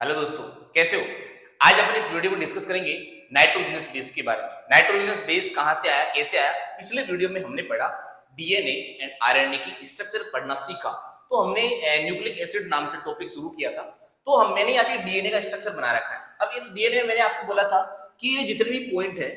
Hello दोस्तों, कैसे हो। आज अपन इस वीडियो में डिस्कस करेंगे नाइट्रोजनस बेस के बारे में। नाइट्रोजनस बेस कहां से आया, कैसे आया। पिछले वीडियो में हमने पढ़ा डीएनए एंड आरएनए की स्ट्रक्चर पढ़ना सीखा। तो हमने न्यूक्लिक एसिड नाम से टॉपिक शुरू किया था। तो मैंने यहाँ पे डीएनए का स्ट्रक्चर बना रखा है। अब इस डीएनए में मैंने आपको बोला था कि ये जितने भी पॉइंट है,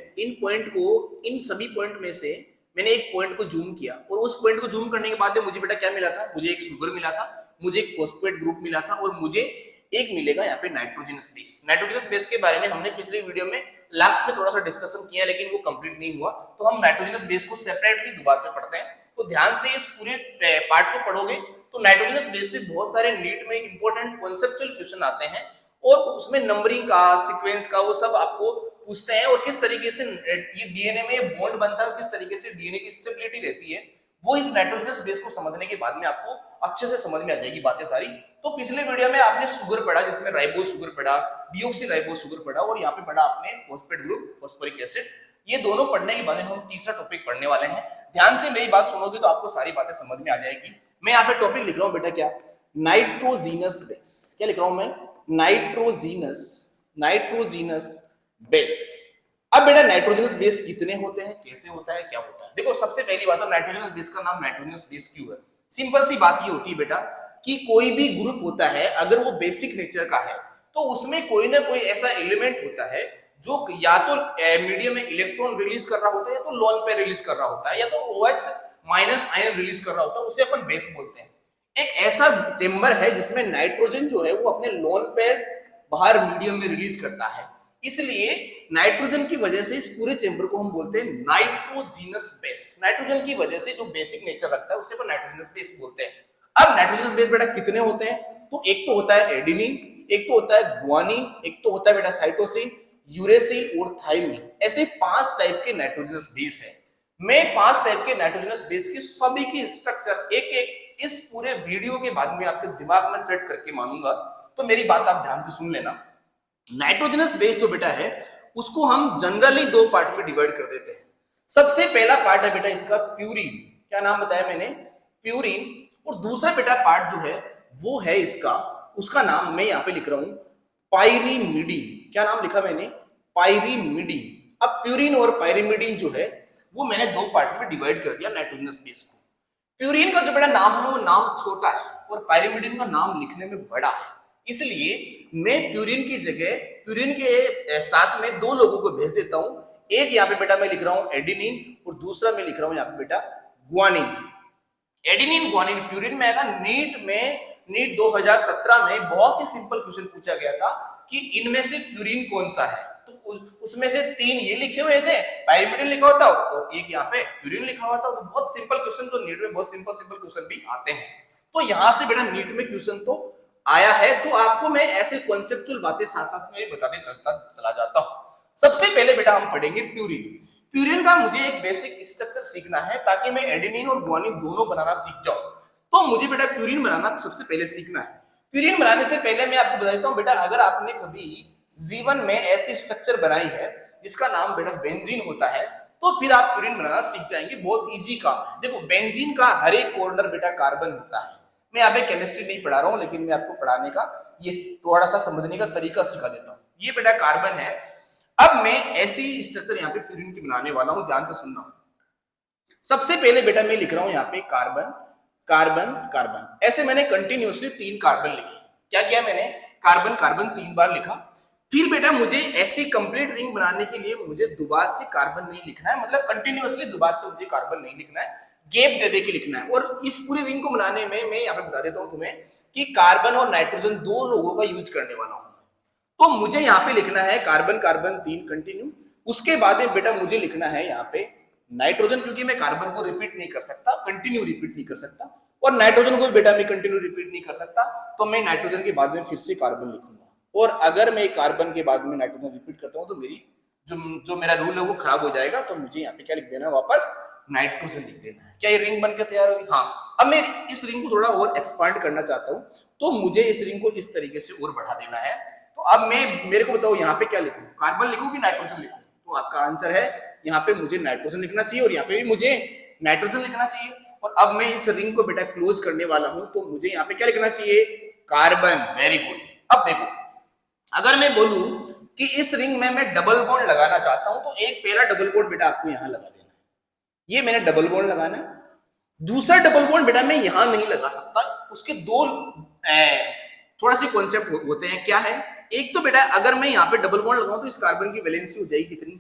इन सभी पॉइंट में से मैंने एक पॉइंट को जूम किया और उस पॉइंट को जूम करने के बाद में मुझे बेटा क्या मिला था, मुझे एक शुगर मिला था, मुझे एक फॉस्फेट ग्रुप मिला था और मुझे एक मिलेगा यहाँ पे नाइट्रोजनस बेस। नाइट्रोजनस बेस के बारे में हमने पिछले वीडियो में लास्ट में थोड़ा सा डिस्कशन किया, लेकिन वो कंप्लीट नहीं हुआ। तो हम नाइट्रोजनस बेस को सेपरेटली दोबारा से पढ़ते हैं। तो ध्यान से इस पूरे पार्ट को पढ़ोगे तो नाइट्रोजनस बेस से बहुत सारे नीट में इंपॉर्टेंट कॉन्सेप्चुअल क्वेश्चन आते हैं और उसमें नंबरिंग का, सीक्वेंस का, वो सब आपको पूछते हैं और किस तरीके से ये डीएनए में बॉन्ड बनता है और किस तरीके से डीएनए की स्टेबिलिटी रहती है, वो इस नाइट्रोजनस बेस को समझने के बाद में आपको अच्छे से समझ में आ जाएगी बातें सारी। तो पिछले वीडियो में आपने शुगर पढ़ा, जिसमें राइबोज शुगर पढ़ा, डीऑक्सी राइबोज शुगर पढ़ा और यहाँ पे पढ़ा आपने फॉस्फेट ग्रुप, फॉस्फोरिक एसिड। ये दोनों पढ़ने के बाद हम तीसरा टॉपिक पढ़ने वाले हैं। ध्यान से मेरी बात सुनोगे तो आपको सारी बातें समझ में आ जाएगी। मैं यहाँ पे टॉपिक लिख रहा हूँ बेटा, क्या, नाइट्रोजीनस बेस। क्या लिख रहा हूं मैं, नाइट्रोजीनस नाइट्रोजीनस बेस। अब बेटा नाइट्रोजनस बेस कितने होते हैं, कैसे होता है, क्या होता है। देखो, सबसे पहली बात तो नाइट्रोजनस बेस का नाम नाइट्रोजनस बेस क्यों है। सिंपल सी बात ये होती है बेटा कि कोई भी ग्रुप होता है, अगर वो बेसिक नेचर का है तो उसमें कोई ना कोई ऐसा एलिमेंट होता है जो या तो मीडियम में इलेक्ट्रॉन रिलीज कर रहा होता है, या तो लोन पेयर रिलीज कर रहा होता है, या तो OH माइनस आयन रिलीज कर रहा होता है, उसे अपन बेस बोलते हैं। एक ऐसा चेंबर है जिसमें नाइट्रोजन जो है वो अपने लोन पेयर बाहर मीडियम में रिलीज करता है, इसलिए नाइट्रोजन की वजह से इस पूरे चेंबर को हम बोलते हैं नाइट्रोजीनस बेस। नाइट्रोजन की वजह से जो बेसिक नेचर रखता है उसे अपन नाइट्रोजनस बेस बोलते हैं। अब नाइट्रोजनस बेस बेटा कितने होते हैं, तो एक तो होता है एडिनिन, एक तो होता है ग्वानिन, एक तो होता है बेटा साइटोसिन, यूरेसिल और थाइमिन। ऐसे 5 टाइप के नाइट्रोजनस बेस है। मैं 5 टाइप के नाइट्रोजनस बेस की सभी की स्ट्रक्चर एक एक इस पूरे वीडियो के बाद में आपके दिमाग में सेट करके मानूंगा। तो मेरी बात आप ध्यान से सुन लेना। नाइट्रोजनस बेस जो बेटा है उसको हम जनरली 2 पार्ट में डिवाइड कर देते हैं। सबसे पहला पार्ट है बेटा इसका प्यूरिन। क्या नाम बताया मैंने, प्यूरिन। और दूसरा बेटा पार्ट जो है वो है इसका, उसका नाम मैं यहाँ पे लिख रहा हूं पाइरीमिडीन। क्या नाम लिखा मैंने, पाइरीमिडीन। अब प्यूरिन और पाइरीमिडीन जो है वो मैंने 2 पार्ट में डिवाइड कर दिया नाइट्रोजनस बेस को। प्यूरिन का जो बेटा नाम है वो नाम छोटा है और पाइरीमिडीन का नाम लिखने में बड़ा है, इसलिए मैं प्यूरिन की जगह प्यूरिन के साथ में 2 लोगों को भेज देता हूं। एक यहाँ पे बेटा मैं लिख रहा हूं एडिनिन और दूसरा मैं लिख रहा हूं यहाँ पे बेटा ग्वानिन। एडिनिन ग्वानिन प्यूरिन में आएगा। नीट 2017 में बहुत ही सिंपल क्वेश्चन पूछा गया था कि इनमें से प्यूरिन कौन सा है, तो उसमें से 3 ये लिखे हुए थे, पाइरीमिडीन लिखा होता और एक यहाँ पे प्यूरिन लिखा हुआ था। तो बहुत सिंपल क्वेश्चन, तो नीट में बहुत सिंपल क्वेश्चन भी आते हैं। तो यहां से बेटा नीट में क्वेश्चन तो आया है, तो आपको मैं ऐसे कॉन्सेप्चुअल बातें साथ साथ में बताते चला जाता हूं। सबसे पहले बेटा हम पढ़ेंगे प्यूरिन। प्यूरिन का मुझे एक बेसिक स्ट्रक्चर सीखना है ताकि मैं एडेनिन और ग्वानिन दोनों बनाना सीख जाऊं। तो मुझे बेटा प्यूरिन बनाना सबसे पहले सीखना है। प्यूरिन बनाने से पहले मैं आपको बता देता हूं बेटा, अगर आपने कभी जीवन में ऐसी स्ट्रक्चर बनाई है जिसका नाम बेटा बेंजीन होता है, तो फिर आप प्यूरिन बनाना सीख जाएंगे। बहुत इजी काम है। देखो, बेंजीन का हर एक कॉर्नर बेटा कार्बन होता है। मैं यहाँ पे केमिस्ट्री नहीं पढ़ा रहा हूँ, लेकिन मैं आपको पढ़ाने का ये थोड़ा सा समझने का तरीका सिखा देता हूँ। ये बेटा कार्बन है। अब मैं ऐसी स्ट्रक्चर यहाँ पे प्यूरिन की बनाने वाला हूँ, ध्यान से सुनना। सबसे पहले बेटा मैं लिख रहा हूँ यहाँ पे कार्बन कार्बन कार्बन। ऐसे मैंने कंटिन्यूअसली 3 कार्बन लिखे। क्या किया मैंने, कार्बन कार्बन 3 बार लिखा। फिर बेटा मुझे ऐसी कंप्लीट रिंग बनाने के लिए मुझे दोबारा से कार्बन नहीं लिखना है, मतलब कंटिन्यूअसली दोबारा से मुझे कार्बन नहीं लिखना है, गैप दे दे के लिखना है। और इस पूरी रिंग को बनाने में मैं यहाँ पे बता देता हूँ तुम्हें कि कार्बन और नाइट्रोजन 2 लोगों का यूज करने वाला हूँ। तो मुझे यहाँ पे लिखना है कार्बन कार्बन 3 कंटिन्यू। उसके बाद में बेटा मुझे लिखना है यहाँ पे नाइट्रोजन, क्योंकि मैं कार्बन को रिपीट नहीं कर सकता, कंटिन्यू रिपीट नहीं कर सकता, और नाइट्रोजन को बेटा मैं कंटिन्यू रिपीट नहीं कर सकता, तो मैं नाइट्रोजन के बाद में फिर से कार्बन लिखूंगा। और अगर मैं कार्बन के बाद में नाइट्रोजन रिपीट करता हूँ तो मेरी जो मेरा रूल है वो खराब हो जाएगा। तो मुझे यहाँ पे क्या लिख देना है, वापस नाइट्रोजन लिख देना है। क्या ये रिंग बनकर तैयार होगी? हाँ। अब मैं इस रिंग को थोड़ा और एक्सपांड करना चाहता हूँ, तो मुझे इस रिंग को इस तरीके से और बढ़ा देना है। तो अब मेरे को बताओ यहाँ पे क्या लिखूं, कार्बन लिखूं कि नाइट्रोजन लिखूं? तो आपका आंसर है यहाँ पे मुझे नाइट्रोजन लिखना चाहिए और यहाँ पे भी मुझे नाइट्रोजन लिखना चाहिए। और अब मैं इस रिंग को बेटा क्लोज करने वाला हूं, तो मुझे यहाँ पे क्या लिखना चाहिए, कार्बन। Very good. अब देखो, अगर मैं बोलूं कि इस रिंग में मैं डबल बॉन्ड लगाना चाहता हूं तो एक पहला डबल बॉन्ड बेटा आपको यहां लगा देना है। ये मैंने डबल बॉन्ड लगाना है। दूसरा डबल बॉन्ड बेटा मैं यहां नहीं लगा सकता, उसके दो थोड़ा से कॉन्सेप्ट होते हैं। क्या है? एक तो बेटा अगर मैं यहाँ पे डबल बॉन्ड लगाऊं तो इस कार्बन की वैलेंसी हो जाएगी कितनी?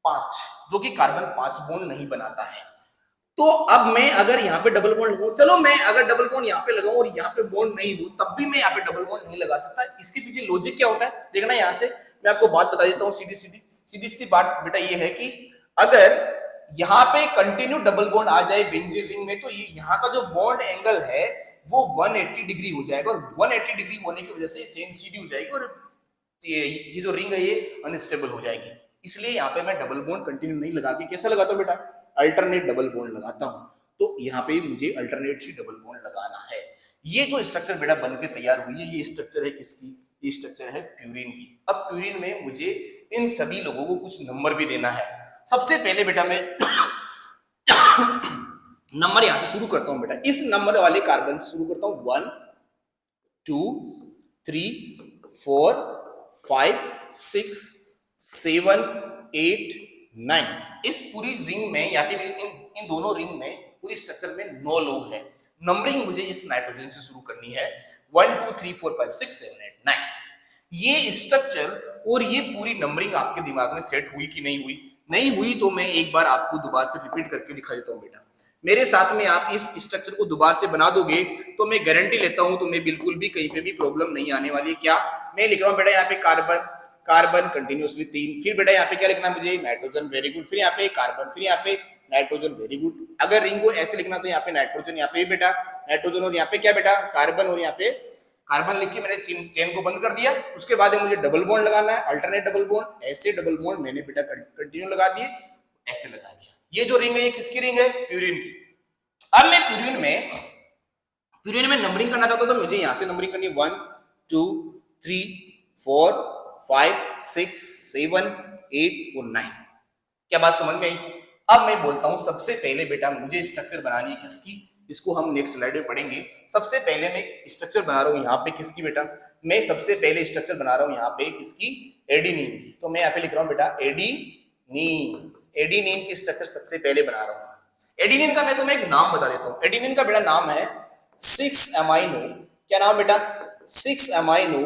5, जो कि कार्बन 5 बॉन्ड नहीं बनाता है। तो अब मैं अगर यहाँ पे डबल बॉन्ड लगाऊं, चलो मैं अगर डबल बॉन्ड यहाँ पे लगाऊं और यहाँ पे बॉन्ड नहीं हो तब भी मैं यहाँ पे डबल बॉन्ड नहीं लगा सकता। इसके पीछे लॉजिक क्या होता है देखना। यहाँ से मैं आपको बात बता देता हूँ सीधी सीधी बात बेटा ये है कि अगर यहाँ पे कंटिन्यू डबल बॉन्ड आ जाए बेंजीन रिंग में तो ये यहाँ का जो बॉन्ड एंगल है वो 180 डिग्री हो जाएगा, और 180 डिग्री होने की वजह से चेन सीधी हो जाएगी और ये जो रिंग है ये अनस्टेबल हो जाएगी। इसलिए यहाँ पे मैं डबल बॉन्ड कंटिन्यू नहीं लगा के कैसा लगाता हूँ बेटा? अल्टरनेट डबल बॉन्ड लगाता हूँ। तो यहाँ पे मुझे अल्टरनेट ही डबल बॉन्ड लगाना है। ये जो स्ट्रक्चर बेटा बन के तैयार हुई है, ये स्ट्रक्चर है किसकी? ये स्ट्रक्चर है प्यूरिन की। अब प्यूरिन में मुझे इन सभी लोगों को कुछ नंबर भी देना है। सबसे पहले बेटा मैं नंबर यहां से शुरू करता हूं बेटा, इस नंबर वाले कार्बन से शुरू करता हूं। 1 2 3 4 5 6 7 8 9। इस पूरी रिंग में या फिर इन दोनों रिंग में पूरी स्ट्रक्चर में 9 लोग हैं। नंबरिंग मुझे इस नाइट्रोजन से शुरू करनी है। 1 2 3 4 5 6 7 8 9। ये स्ट्रक्चर और ये पूरी नंबरिंग आपके दिमाग में सेट हुई कि नहीं हुई? नहीं हुई तो मैं एक बार आपको दोबारा से रिपीट करके दिखा देता हूं बेटा। मेरे साथ में आप इस स्ट्रक्चर को दोबारा से बना दोगे तो मैं गारंटी लेता हूं तुम्हें बिल्कुल भी कहीं पे भी प्रॉब्लम नहीं आने वाली है। क्या मैं लिख रहा हूं बेटा? यहाँ पे कार्बन कार्बन कंटिन्यूअसली 3, फिर बेटा यहाँ पे क्या लिखना मुझे? Nitrogen, very good. फिर यहाँ पे कार्बन, फिर यहाँ पे नाइट्रोजन, वेरी गुड। अगर रिंग को ऐसे लिखना तो यहाँ पे नाइट्रोजन, यहाँ पे बेटा नाइट्रोजन, और यहाँ पे क्या बेटा? कार्बन, और यहाँ पे कार्बन लिख के मैंने चेन को बंद कर दिया। उसके बाद मुझे डबल बॉन्ड लगाना है, अल्टरनेट डबल बॉन्ड। ऐसे डबल बॉन्ड मैंने बेटा कंटिन्यू लगा दिए, ऐसे लगा दिया। ये जो रिंग है ये किसकी रिंग है? प्यूरिन की। अब मैं प्यूरिन में नंबरिंग करना चाहता हूं तो मुझे यहां से नंबरिंग करनी है। 1 2 3 4 5 6 7 8 और 9। क्या बात समझ में आई? अब मैं बोलता हूं सबसे पहले बेटा मुझे स्ट्रक्चर बनानी है किसकी? इसको हम नेक्स्ट स्लाइड में पढ़ेंगे। सबसे पहले मैं स्ट्रक्चर बना रहा हूं यहाँ पे किसकी बेटा? मैं सबसे पहले स्ट्रक्चर बना रहा हूं यहाँ पे किसकी? एडिनिन की। तो मैं यहाँ पे लिख रहा हूं बेटा एडिनिन। एडिनिन की स्ट्रक्चर सबसे पहले बना रहा हूं। एडिनिन का मैं तुम्हें एक नाम बता देता हूं। एडिनिन का बेटा नाम है 6 अमाइनो। क्या नाम बेटा? 6 अमाइनो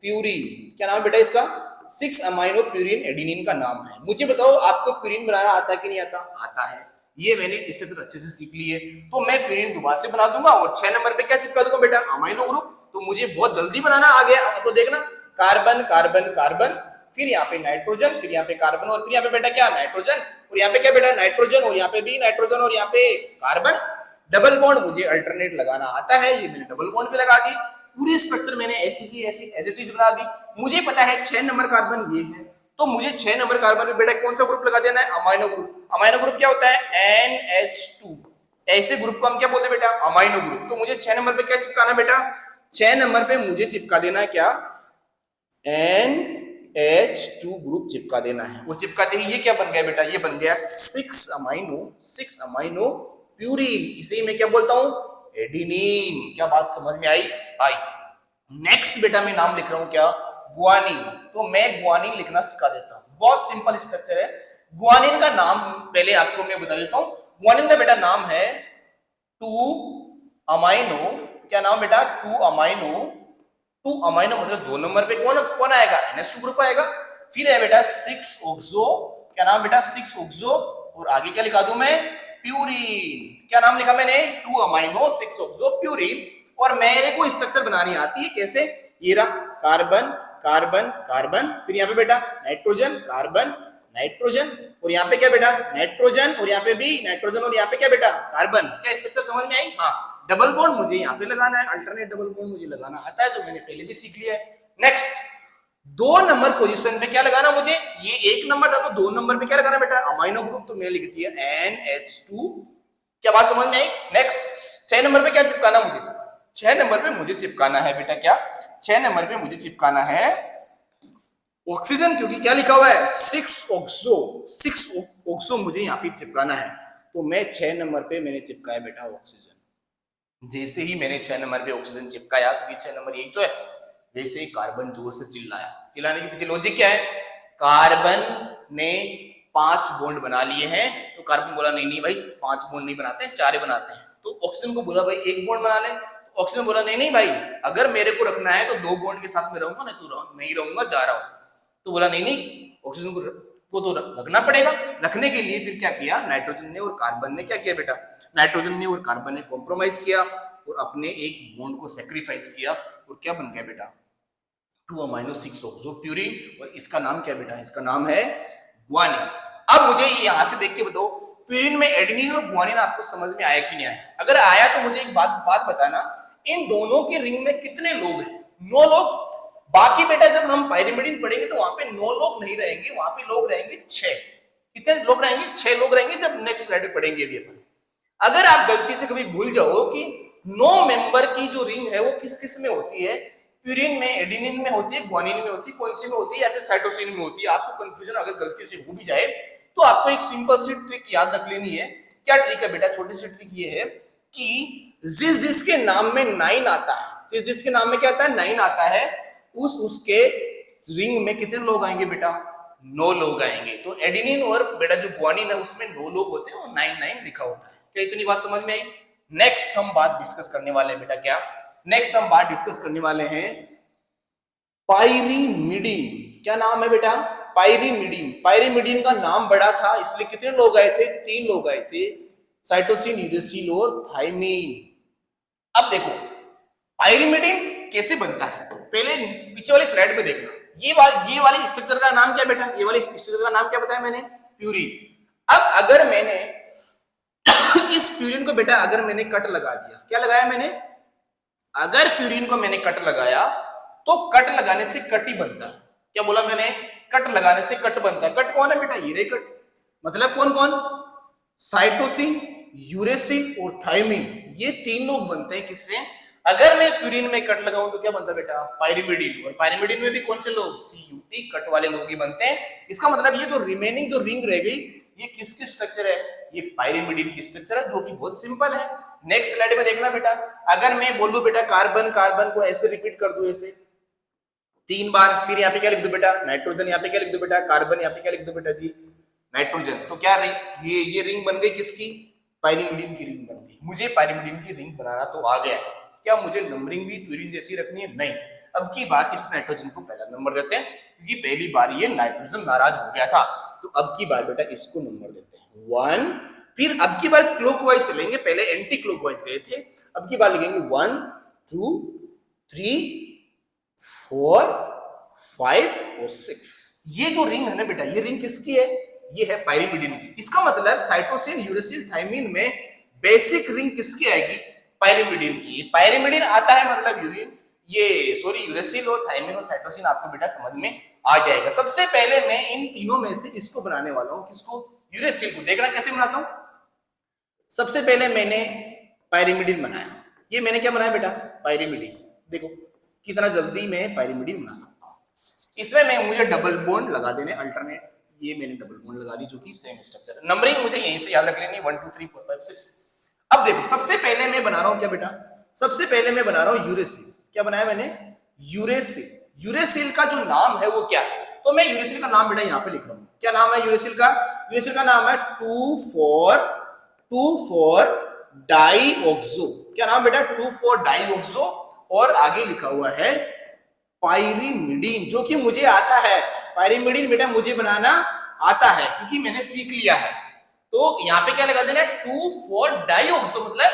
प्यूरिन। क्या नाम बेटा इसका? 6 अमाइनो प्यूरिन एडिनिन का नाम है। मुझे बताओ आपको प्यूरिन बनाना आता है कि नहीं आता? आता है। ये मैंने स्ट्रक्चर अच्छे से सीख ली है। तो मैं प्यूरिन दोबारा से बना दूंगा और 6 नंबर पे क्या चिपका दूंगा बेटा? Amino group. तो मुझे बहुत जल्दी बनाना आ गया। तो देखना कार्बन कार्बन कार्बन, फिर यहाँ पे नाइट्रोजन, फिर यहाँ पे कार्बन, और फिर यहाँ पे बेटा क्या? नाइट्रोजन, और यहाँ पे क्या बेटा? नाइट्रोजन, और यहाँ पे भी नाइट्रोजन, और यहाँ पे कार्बन। डबल बॉन्ड मुझे अल्टरनेट लगाना आता है, ये मैंने डबल बॉन्ड पे लगा दी। पूरी स्ट्रक्चर मैंने ऐसी की ऐसी एज इट इज बना दी। मुझे पता है 6 नंबर कार्बन ये है, तो मुझे 6 नंबर कार्बन पे बेटा कौन सा ग्रुप लगा देना है? Amino group. अमाइनो ग्रुप क्या होता है? NH2। ऐसे ग्रुप को हम क्या बोलते हैं बेटा? Amino group. तो मुझे 6 नंबर पे क्या चिपकाना बेटा? 6 नंबर पे मुझे चिपका देना है क्या? NH2 ग्रुप चिपका देना है। वो चिपकाते ही ये क्या बन गया बेटा? ये बन गया 6 अमाइनो प्यूरिन। इसे मैं क्या बोलता हूं? एडिनिन। क्या बात समझ में आई? नेक्स्ट बेटा मैं नाम लिख रहा हूं क्या? गुआनिन। तो मैं गुआनिन लिखना सिखा देता हूं। बहुत सिंपल स्ट्रक्चर है। गुआनिन का नाम पहले आपको मैं बता देता हूं। गुआनिन का बेटा नाम है 2 अमाइनो। क्या नाम बेटा? 2 अमाइनो। 2 अमाइनो मतलब 2 नंबर पे कौन आएगा? NH2 ग्रुप आएगा। फिर है बेटा 6 ऑक्सो। क्या नाम बेटा? 6 ऑक्सो, और आगे क्या लिखा दूं मैं? प्यूरिन। क्या नाम लिखा मैंने? 2 अमाइनो 6 ऑक्सो प्यूरिन। और मेरे को स्ट्रक्चर बनानी आती है कैसे? ये रहा कार्बन कार्बन कार्बन, फिर यहाँ पे बेटा नाइट्रोजन कार्बन नाइट्रोजन, और यहाँ पे क्या बेटा? नाइट्रोजन, और यहाँ पे भी नाइट्रोजन, और यहाँ पे क्या बेटा? कार्बन। क्या स्ट्रक्चर समझ में आई? हाँ। डबल बॉन्ड मुझे यहाँ पे लगाना है, अल्टरनेट डबल बॉन्ड मुझे लगाना आता है, जो मैंने पहले भी सीख लिया है। नेक्स्ट 2 नंबर पोजीशन पे क्या लगाना मुझे? ये 1 नंबर था तो 2 नंबर पे क्या लगाना बेटा? Amino group. तो मैंने लिख दिया NH2। क्या बात समझ में आई? नेक्स्ट 6 नंबर पे क्या चिपकाना मुझे? 6 नंबर पे मुझे चिपकाना है बेटा क्या? 6 नंबर पे मुझे चिपकाना है ऑक्सीजन, क्योंकि क्या लिखा हुआ है? 6 ऑक्सो। 6 ऑक्सो मुझे यहाँ पे चिपकाना है। तो मैं 6 नंबर पे मैंने चिपकाया बेटा ऑक्सीजन। जैसे ही मैंने 6 नंबर पे ऑक्सीजन चिपकाया, क्योंकि 6 नंबर यही तो है, वैसे कार्बन जोर से चिल्लाया। चिल्लाने की पीछे लॉजिक क्या है? कार्बन ने 5 बॉन्ड बना लिए हैं, तो कार्बन बोला नहीं नहीं भाई 5 बॉन्ड नहीं बनाते, 4 ही बनाते हैं। तो ऑक्सीजन को बोला भाई 1 बॉन्ड बना ले, तो ऑक्सीजन बोला नहीं नहीं भाई, अगर मेरे को रखना है तो 2 बॉन्ड के साथ में रहूंगा, नहीं तो नहीं रहूंगा, जा रहा हूं। तो बोला नहीं नहीं, ऑक्सीजन को तो रखना पड़ेगा। रखने के लिए फिर क्या किया, नाइट्रोजन ने और कार्बन ने क्या किया बेटा, नाइट्रोजन ने और कार्बन ने कॉम्प्रोमाइज किया और अपने एक बॉन्ड को सेक्रीफाइस किया, और क्या बन गया बेटा 2 अमाइनो 6 ऑक्सो प्यूरिन, और इसका नाम क्या बेटा, इसका नाम है ग्वानिन। अब मुझे यहां से देख के बताओ, प्यूरिन में एडेनिन और ग्वानिन आपको समझ में आया कि नहीं आया? अगर आया तो मुझे एक बात बताना, इन दोनों के रिंग में कितने लोग हैं? 9 लोग। बाकी बेटा जब हम पाइरिमिडीन पढ़ेंगे तो वहां पे 9 लोग नहीं रहेंगे, वहां पे लोग रहेंगे 6। कितने लोग रहेंगे? 6 लोग रहेंगे, जब नेक्स्ट स्लाइड में पढ़ेंगे अभी अपन। अगर आप गलती से कभी भूल जाओ कि 9 मेंबर की जो रिंग है वो किस किस में होती है, प्यूरिन में, एडेनिन में होती है, ग्वानिन में होती है, कौन सी में होती है, या फिर साइटोसिन में होती है, आपको कंफ्यूजन अगर गलती से हो भी जाए तो आपको एक सिंपल सी ट्रिक याद रख लेनी है। क्या ट्रिक है बेटा? छोटी सी ट्रिक ये है कि जिसके नाम में 9 आता है, जिसके नाम में क्या आता है, 9 आता है, उसके रिंग में कितने लोग आएंगे बेटा? 9 लोग आएंगे। तो एडेनिन और बेटा जो ग्वानिन है उसमें 9 लोग होते हैं और 9 लिखा होता है। क्या इतनी बात समझ में आई? नेक्स्ट हम बात डिस्कस करने वाले हैं बेटा, क्या नेक्स्ट हम बात डिस्कस करने वाले हैं पाइरिमिडीन। क्या नाम है बेटा? पाइरिमिडीन। पाइरिमिडीन का नाम बड़ा था, इसलिए कितने लोग आए थे? 3 लोग आए थे, साइटोसिन, यूरेसिल और थाइमीन। अब देखो पाइरिमिडीन कैसे बनता है, पहले पीछे वाली स्लाइड में देखना। ये वाली स्ट्रक्चर का नाम क्या बेटा? ये वाली स्ट्रक्चर का नाम क्या बताया मैंने? प्यूरिन। अब अगर मैंने इस प्यूरिन को बेटा अगर मैंने कट लगा दिया, क्या लगाया मैंने? अगर प्यूरिन को मैंने कट लगाया तो कट लगाने से कट ही बनता है। क्या बोला मैंने? कट लगाने से कट बनता है। कट कौन है बेटा? ये कट, मतलब कौन कौन? साइटोसिन, यूरेसिल और थाइमिन, ये 3 लोग बनते हैं। किससे? अगर मैं प्यूरिन में कट लगाऊं तो क्या बनता है बेटा? पाइरिमिडीन। और पाइरिमिडीन में भी कौन से लोग? CUT, कट वाले लोग ही बनते हैं। इसका मतलब ये जो रिमेनिंग जो रिंग रह गई, ये किसकी स्ट्रक्चर है? ये पाइरिमिडीन की स्ट्रक्चर है, जो कि बहुत सिंपल है। नेक्स्ट स्लाइड में देखना बेटा, अगर मैं बोलूं बेटा कार्बन, कार्बन को ऐसे रिपीट कर दूं, ऐसे 3 बार, फिर यहाँ पे क्या लिख दो बेटा? नाइट्रोजन। यहाँ पे क्या लिख दो बेटा? कार्बन। यहाँ पे क्या लिख दो बेटा जी? नाइट्रोजन। तो क्या रिंग, ये रिंग बन गई किसकी? पाइरिमिडीन की रिंग बन गई। मुझे पाइरिमिडीन की रिंग बनाना तो आ गया है। क्या मुझे नंबरिंग भी प्यूरिन जैसी रखनी है? नहीं। अब की बार इस नाइट्रोजन को पहला नंबर देते हैं, क्योंकि पहली बार ये नाइट्रोजन नाराज हो गया था। तो अब की बार बेटा इसको नंबर देते हैं 1। फिर अब की बार क्लॉकवाइज चलेंगे, पहले एंटी क्लॉकवाइज गए थे। अब की बार लिखेंगे 1 2 3 4 5 और 6। ये जो रिंग है ना बेटा, ये रिंग किसकी है? ये है पाइरिमिडीन की। इसका मतलब साइटोसिन, यूरेसिल, थाइमिन में बेसिक रिंग किसकी आएगी? पाइरिमिडीन की। पाइरिमिडीन आता है मतलब यूरेसिल और थाइमिन और साइटोसिन आपको बेटा समझ में आ जाएगा। सबसे पहले मैं इन तीनों में से इसको बनाने वाला हूं। किसको? यूरेसिल को। देखना कैसे बनाता हूं। सबसे पहले मैंने पाइरिमिडीन बनाया। ये मैंने क्या बनाया बेटा? पाइरिमिडीन। देखो कितना जल्दी मैं पाइरिमिडीन बना सकता हूं। इसमें मुझे डबल बॉन्ड लगा देने, अल्टरनेट। ये मैंने डबल बॉन्ड लगा दी, जो कि सेम स्ट्रक्चर है। नंबरिंग मुझे यहीं से याद रख लेनी, 1 2 3 4 5 6। अब देखो सबसे पहले मैं बना रहा हूं क्या बेटा? सबसे पहले मैं बना रहा हूं यूरेसिल। क्या बनाया मैंने? यूरेसिल। यूरेसिल का जो नाम है वो क्या है? तो मैं यूरेसिल का नाम बेटा यहां पे लिख रहा हूं। क्या नाम है यूरेसिल का? यूरेसिल का नाम है 2,4 डाइऑक्सो। क्या नाम बेटा? 2,4 डाइऑक्सो। और आगे लिखा हुआ है पाइरिमिडीन, जो कि मुझे आता है। पाइरिमिडीन बेटा मुझे बनाना आता है, क्योंकि मैंने सीख लिया है। तो यहाँ पे क्या लगा देना? 2,4 डाइऑक्सो, मतलब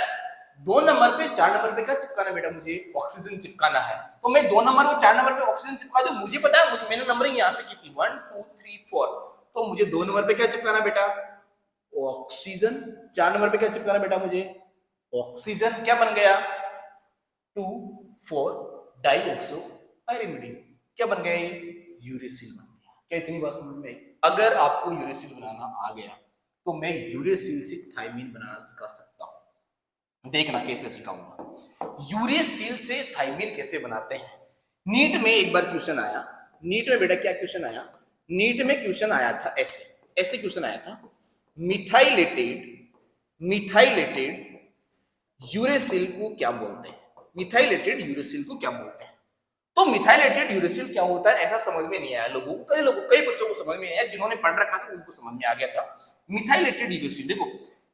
2 नंबर पे 4 नंबर पे क्या चिपकाना बेटा? मुझे ऑक्सीजन चिपकाना है। तो मैं 2 नंबर और 4 नंबर पे ऑक्सीजन चिपका दूं। मुझे पता है, मैंने नंबरिंग यहां से की थी 1 2 3 4। तो मुझे 2 नंबर पे क्या चिपकाना बेटा? ऑक्सीजन। 4 नंबर पे क्या चिपकाना बेटा? मुझे ऑक्सीजन। क्या बन गया? 2,4 डाइऑक्सो पाइरिमिडीन। क्या बन गया? ये यूरेसिल बन गया। क्या इतनी बात समझ में आई? अगर आपको यूरेसिल बनाना आ गया तो मैं यूरेसिल से थाइमिन बनाना सिखा सकता हूं। देखना कैसे सिखाऊंगा। यूरेसिल से थाइमिन कैसे बनाते हैं। नीट में एक बार क्वेश्चन आया। नीट में बेटा क्या क्वेश्चन आया? नीट में क्वेश्चन आया था ऐसे क्वेश्चन आया था, मिथाइलेटेड यूरेसिल को क्या बोलते हैं? मिथाइलेटेड यूरेसिल को क्या बोलते हैं? तो मिथाइलेटेड यूरेसिल क्या होता है ऐसा समझ में नहीं आया लोगों को, कई बच्चों को समझ में आया, जिन्होंने पढ़ रखा था उनको समझ में आ गया था। मिथाइलेटेड यूरेसिल, देखो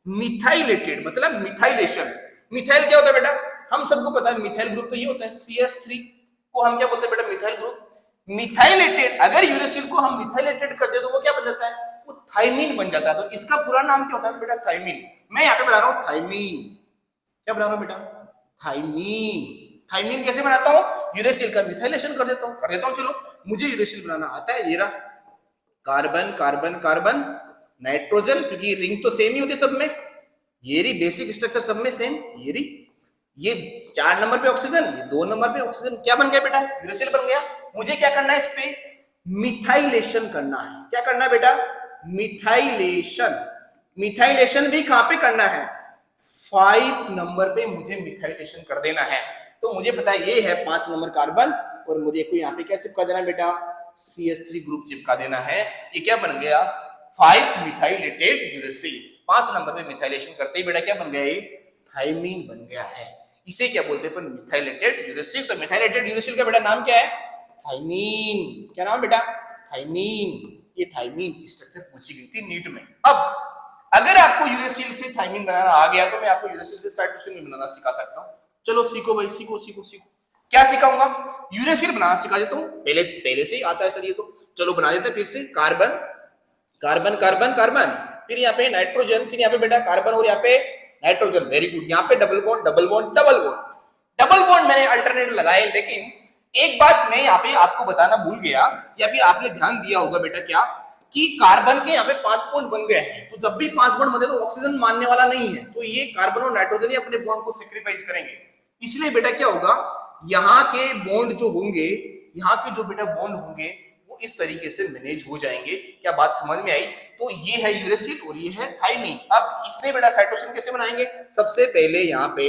मिथाइलेटेड मतलब मिथाइलेशन। मिथाइल क्या होता है बेटा, हम सबको पता है मिथाइल ग्रुप तो ये होता है CH3 को हम क्या बोलते हैं बेटा, मिथाइल ग्रुप। मिथाइलेटेड, अगर यूरेसिल को हम मिथाइलेटेड कर दे तो वो क्या बन जाता है, वो थाइमीन बन जाता है। तो इसका पूरा नाम क्या होता है बेटा, थाइमीन। मैं यहाँ पे बना रहा हूँ थाइमीन, क्या बना रहा हूँ बेटा, थाइमीन। थाइमीन कैसे बनाता हूँ, यूरेसिल का मिथाइलेशन कर देता हूँ। चलो मुझे यूरेसिल बनाना आता है, ये रहा कार्बन कार्बन कार्बन नाइट्रोजन, क्योंकि रिंग तो सेम ही होती है सब में, ये रही बेसिक स्ट्रक्चर सब में सेम, ये रही, ये 4 नंबर पे ऑक्सीजन, ये 2 नंबर पे ऑक्सीजन, क्या बन गया बेटा, यूरेसिल बन गया। मुझे क्या करना है, इस पे मिथाइलेशन करना है। क्या करना है बेटा, मिथाइलेशन। मिथाइलेशन भी कहां पे करना है, 5 नंबर पे मुझे मिथाइलेशन कर देना है। तो मुझे पता है ये है 5 नंबर कार्बन, और मुझे को यहाँ पे क्या चिपका देना है बेटा, CH3 ग्रुप चिपका देना है। ये क्या बन गया, 5 मिथाइलेटेड यूरेसिल। 5 नंबर पे मिथाइलेशन करते ही बेटा क्या बन गया, ये थाइमीन बन गया है। इसे क्या बोलते हैं, मिथाइलेटेड यूरेसिल। तो मिथाइलेटेड यूरेसिल का बेटा नाम क्या है, थाइमीन। क्या नाम बेटा, थाइमीन। ये थाइमीन स्ट्रक्चर पूछी गई थी नीट में। अब अगर आपको यूरेसिल से थाइमीन बनाना आ गया तो मैं आपको यूरेसिल से साइटोसिन भी बनाना सिखा सकता हूं। चलो सीखो भाई, सीखो सीखो सीखो। क्या सिखाऊंगा, यूरेसिल बनाना सिखा देता हूं, पहले से ही आता है सर ये तो। चलो बना देते हैं फिर से, कार्बन कार्बन कार्बन कार्बन, फिर यहाँ पे नाइट्रोजन, फिर यहाँ पे बेटा कार्बन और यहाँ पे नाइट्रोजन। Very good. यहाँ पे double bond double bond double bond double bond मैंने अल्टरनेट लगाए, लेकिन एक बात मैं यहाँ पे आपको बताना भूल गया, या फिर आपने ध्यान दिया होगा बेटा क्या, कि कार्बन के यहाँ पे 5 बॉन्ड बन गए हैं। तो जब भी 5 बॉन्ड बने तो ऑक्सीजन मानने वाला नहीं है, तो ये कार्बन और नाइट्रोजन ही अपने बॉन्ड को सेक्रीफाइस करेंगे। इसलिए बेटा क्या होगा, यहाँ के बॉन्ड जो होंगे, यहाँ के जो बेटा बॉन्ड होंगे वो इस तरीके से मैनेज हो जाएंगे। क्या बात समझ में आई। तो ये है यूरेसिल और ये है थाइमीन। अब इससे बेटा साइटोसिन कैसे बनाएंगे, सबसे पहले यहाँ पे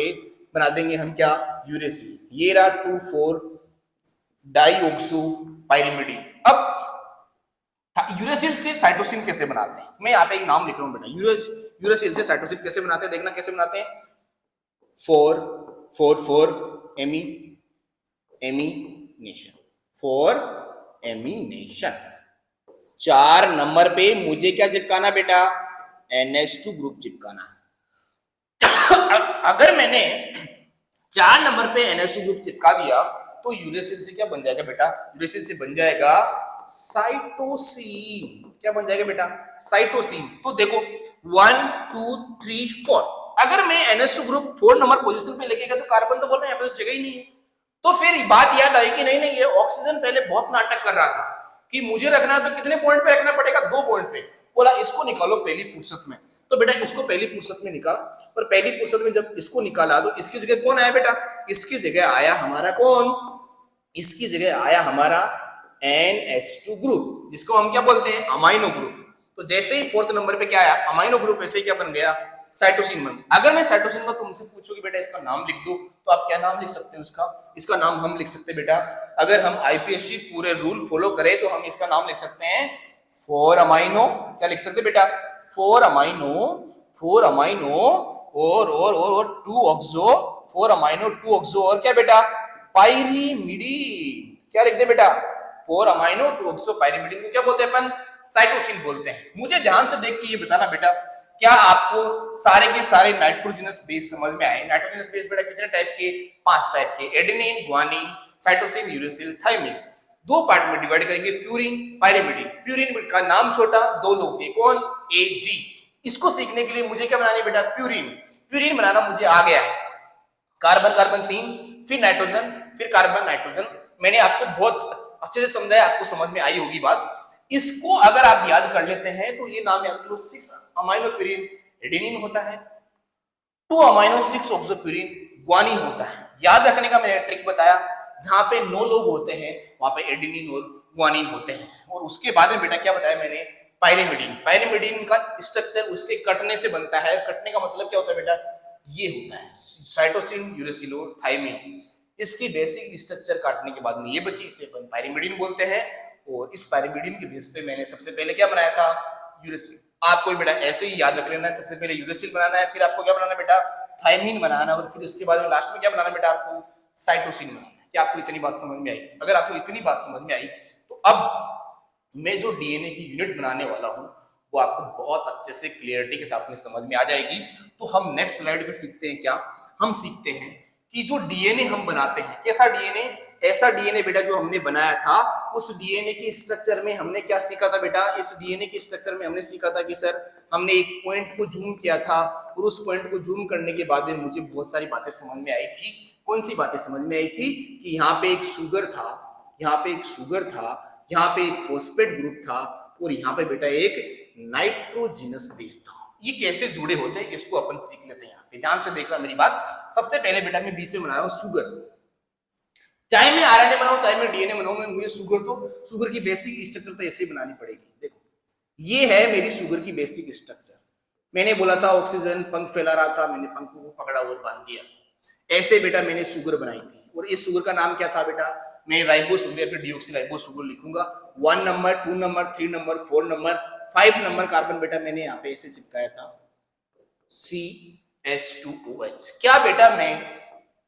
बना देंगे हम क्या, यूरेसिल। ये रहा 2,4 डाइऑक्सो पाइरिमिडीन। अब यूरेसिल से साइटोसिन कैसे बनाते हैं, मैं यहाँ पे एक नाम लिख रहा हूँ बेटा, यूरेसिल से साइटोसिन कैसे बनाते हैं, देखना कैसे बनाते हैं। 4 एमीनेशन, 4 एमीनेशन। 4 नंबर पे मुझे क्या चिपकाना बेटा, NH2 ग्रुप चिपकाना। अगर मैंने 4 नंबर पे NH2 ग्रुप चिपका दिया तो यूरेसिल से क्या बन जाएगा बेटा, यूरेसिल से बन जाएगा साइटोसिन। क्या बन जाएगा बेटा, साइटोसिन। तो देखो 1 2 3 4, अगर मैं NH2 ग्रुप 4 नंबर पोजीशन पे लेके गया तो कार्बन तो बोल रहे हैं यहाँ पे तो जगह ही नहीं है। तो फिर बात याद आई कि नहीं ये ऑक्सीजन पहले बहुत नाटक कर रहा था कि मुझे रखना है तो कितने पॉइंट पे रखना पड़ेगा, 2 पॉइंट पे। बोला इसको निकालो पहली फुर्सत में। तो बेटा इसको पहली फुर्सत में निकाला, और पहली फुर्सत में जब इसको निकाला तो इसकी जगह कौन आया बेटा, इसकी जगह आया हमारा कौन, इसकी जगह आया हमारा NH2 ग्रुप, जिसको हम क्या बोलते हैं, अमाइनो ग्रुप। तो जैसे ही 4th नंबर पे क्या आया, अमाइनो ग्रुप, ऐसे ही क्या बन गया, साइटोसिन बन गया। अगर मैं साइटोसिन का तुमसे पूछूं कि बेटा इसका नाम लिख दो, तो आप क्या नाम लिख सकते हो इसका नाम हम लिख सकते हैं बेटा, अगर हम IPSC पूरे रूल फॉलो करें तो हम इसका नाम लिख सकते हैं 4 अमाइनो, क्या लिख सकते हैं बेटा, 4 अमाइनो और 2 ऑक्सो, 4 अमाइनो 2 ऑक्सो और क्या बेटा, पाइरिमिडीन। क्या लिख दे बेटा, 4 अमाइनो 2 ऑक्सो पाइरिमिडीन को क्या बोलते हैं अपन, साइटोसिन बोलते हैं। मुझे ध्यान से देख के ये बताना बेटा, क्या आपको सारे के सारे नाइट्रोजनस बेस समझ में आए। नाइट्रोजनस बेस बेटा कितने टाइप के, 5 टाइप के, adenine, guanine, cytosine, uracil, thymine. 2 part में डिवाइड करेंगे, प्यूरिन, पाइरिमिडीन। प्यूरिन का नाम छोटा, 2 लोग थे, कौन, AG। इसको सीखने के लिए मुझे क्या बनानी बेटा, प्यूरिन। प्यूरिन बनाना मुझे आ गया है, कार्बन कार्बन 3, फिर नाइट्रोजन, फिर कार्बन नाइट्रोजन। मैंने आपको बहुत अच्छे से समझाया, आपको समझ में आई होगी बात। इसको अगर आप याद कर लेते हैं तो ये नाम याद करो, 6 अमाइनो प्यूरिन एडेनिन होता है, 2 अमाइनो 6 ऑक्सोप्यूरिन ग्वानिन होता है। याद रखने का मैंने ट्रिक बताया, जहां पे 9 लोग होते हैं वहां पे एडेनिन और ग्वानिन होते हैं। और उसके बाद में बेटा क्या बताया मैंने, पाइरिमिडीन। पाइरिमिडीन का स्ट्रक्चर उसके कटने से बनता है। कटने का मतलब क्या होता है बेटा, ये होता है साइटोसिन, यूरेसिल और थाइमिन। इसकी बेसिक स्ट्रक्चर काटने के बाद में ये बची, इसे अपन पाइरिमिडीन बोलते हैं। और इस पाइरिमिडीन के बेस पे मैंने सबसे पहले क्या बनाया था, यूरेसिल। आपको बेटा ऐसे ही याद रख लेना है, सबसे पहले यूरेसिल बनाना है, फिर आपको क्या बनाना है बेटा, थाइमिन बनाना है, और फिर उसके बाद में लास्ट में क्या बनाना है बेटा, आपको साइटोसिन बनाना है। क्या आपको इतनी बात समझ में आई? अगर आपको इतनी बात समझ में आई तो अब मैं जो डीएनए की यूनिट बनाने वाला हूं वो आपको बहुत अच्छे से क्लियरिटी के साथ में समझ में आ जाएगी। तो हम नेक्स्ट स्लाइड पे सीखते हैं क्या? हम सीखते हैं कि जो डीएनए हम बनाते हैं, कैसा डीएनए? ऐसा डीएनए बेटा जो हमने बनाया था, उस डीएनए के स्ट्रक्चर में हमने क्या सीखा था बेटा? इस डीएनए के स्ट्रक्चर में हमने सीखा था कि सर हमने एक पॉइंट को जूम किया था और उस पॉइंट को जूम करने के बाद में मुझे बहुत सारी बातें समझ में आई थी। कौन सी बातें समझ में आई थी? कि यहाँ पे एक शुगर था, यहाँ पे एक शुगर था, यहाँ पे एक फॉस्फेट ग्रुप था और यहाँ पे बेटा एक नाइट्रोजिनस बेस था। ये कैसे जुड़े होते हैं इसको अपन सीख लेते हैं। यहाँ पे ध्यान से देखना मेरी बात। सबसे पहले बेटा मैं बीच में बना रहा हूँ शुगर। चाहे मैं आरएनए बनाऊं चाहे मैं डीएनए बनाऊं, मुझे शुगर की बेसिक स्ट्रक्चर तो ऐसे ही बनानी पड़ेगी। देखो ये है मेरी शुगर की बेसिक स्ट्रक्चर। मैंने बोला था ऑक्सीजन पंख फैला रहा था, मैंने पंखों को पकड़ा और बांध दिया। ऐसे बेटा मैंने शुगर बनाई थी और इस शुगर का नाम क्या था बेटा? मैं राइबो शुगर या फिर डीऑक्सी राइबो शुगर लिखूंगा। 1 number, 2 number, 3 number, 4 number, 5 number carbon बेटा मैंने यहाँ पे ऐसे चिपकाया था CH2OH। क्या बेटा मैं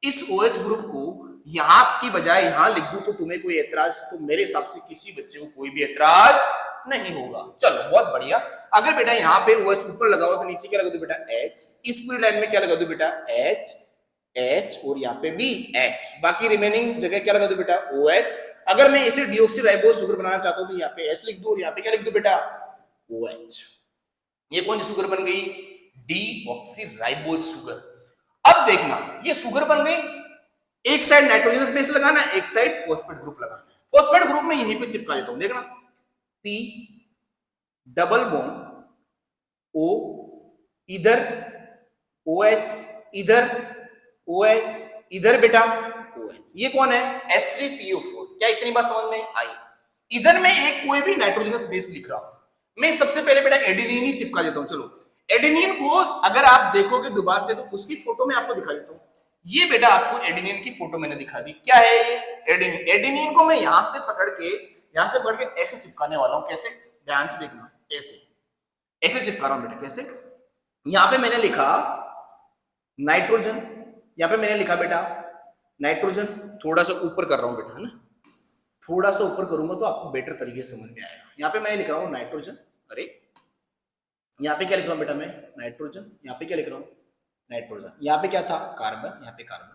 इस OH ग्रुप को यहाँ की बजाय यहाँ लिख दूं तो तुम्हें कोई ऐतराज? तो मेरे हिसाब से किसी बच्चे को कोई भी ऐतराज नहीं होगा। चलो बहुत बढ़िया। अगर बेटा यहाँ पे OH ऊपर लगा हुआ तो नीचे क्या लगा दो बेटा? H। इस पूरी लाइन में क्या लगा दो बेटा? H, H और यहाँ पे भी H। बाकी रिमेनिंग जगह क्या लगा दो बेटा? OH। अगर मैं इसे डीऑक्सी राइबोज शुगर बनाना चाहता हूँ तो यहाँ पे H लिख दो और यहाँ पे क्या लिख दो बेटा? OH। ये कौन सी शुगर बन गई? Deoxy ribose sugar. अब देखना ये शुगर बन गई, एक साइड नाइट्रोजनस बेस लगाना, एक साइड फॉस्फेट ग्रुप लगाना। फॉस्फेट ग्रुप में यहीं पे चिपका देता हूं, देखना P डबल बॉन्ड O, इधर OH, इधर OH, इधर बेटा OH। ये कौन है? H3PO4। क्या इतनी बात समझ में आई? इधर में एक कोई भी नाइट्रोजनस बेस लिख रहा हूं, मैं सबसे पहले बेटा एडेनिन ही चिपका देता हूं। चलो एडेनिन को अगर आप देखोगे दोबारा से तो उसकी फोटो में आपको दिखा देता हूं। ये बेटा आपको एडेनिन की फोटो मैंने दिखा दी। क्या है ये? एडेनिन। एडेनिन को मैं यहां से पकड़ के ऐसे चिपकाने वाला हूं। कैसे? ध्यान से देखना, ऐसे चिपका रहा हूं बेटा। कैसे? यहां पे मैंने लिखा नाइट्रोजन, यहां पे मैंने लिखा बेटा नाइट्रोजन। थोड़ा सा ऊपर कर रहा हूं बेटा, है ना? थोड़ा सा ऊपर करूंगा तो आपको बेटर तरीके से समझ में आएगा। यहाँ पे मैंने लिख रहा हूँ नाइट्रोजन। अरे यहाँ पे क्या लिख रहा हूँ बेटा मैं? नाइट्रोजन। यहाँ पे क्या लिख रहा हूँ? नाइट्रोजन। यहाँ पे क्या था? कार्बन। यहाँ पे कार्बन।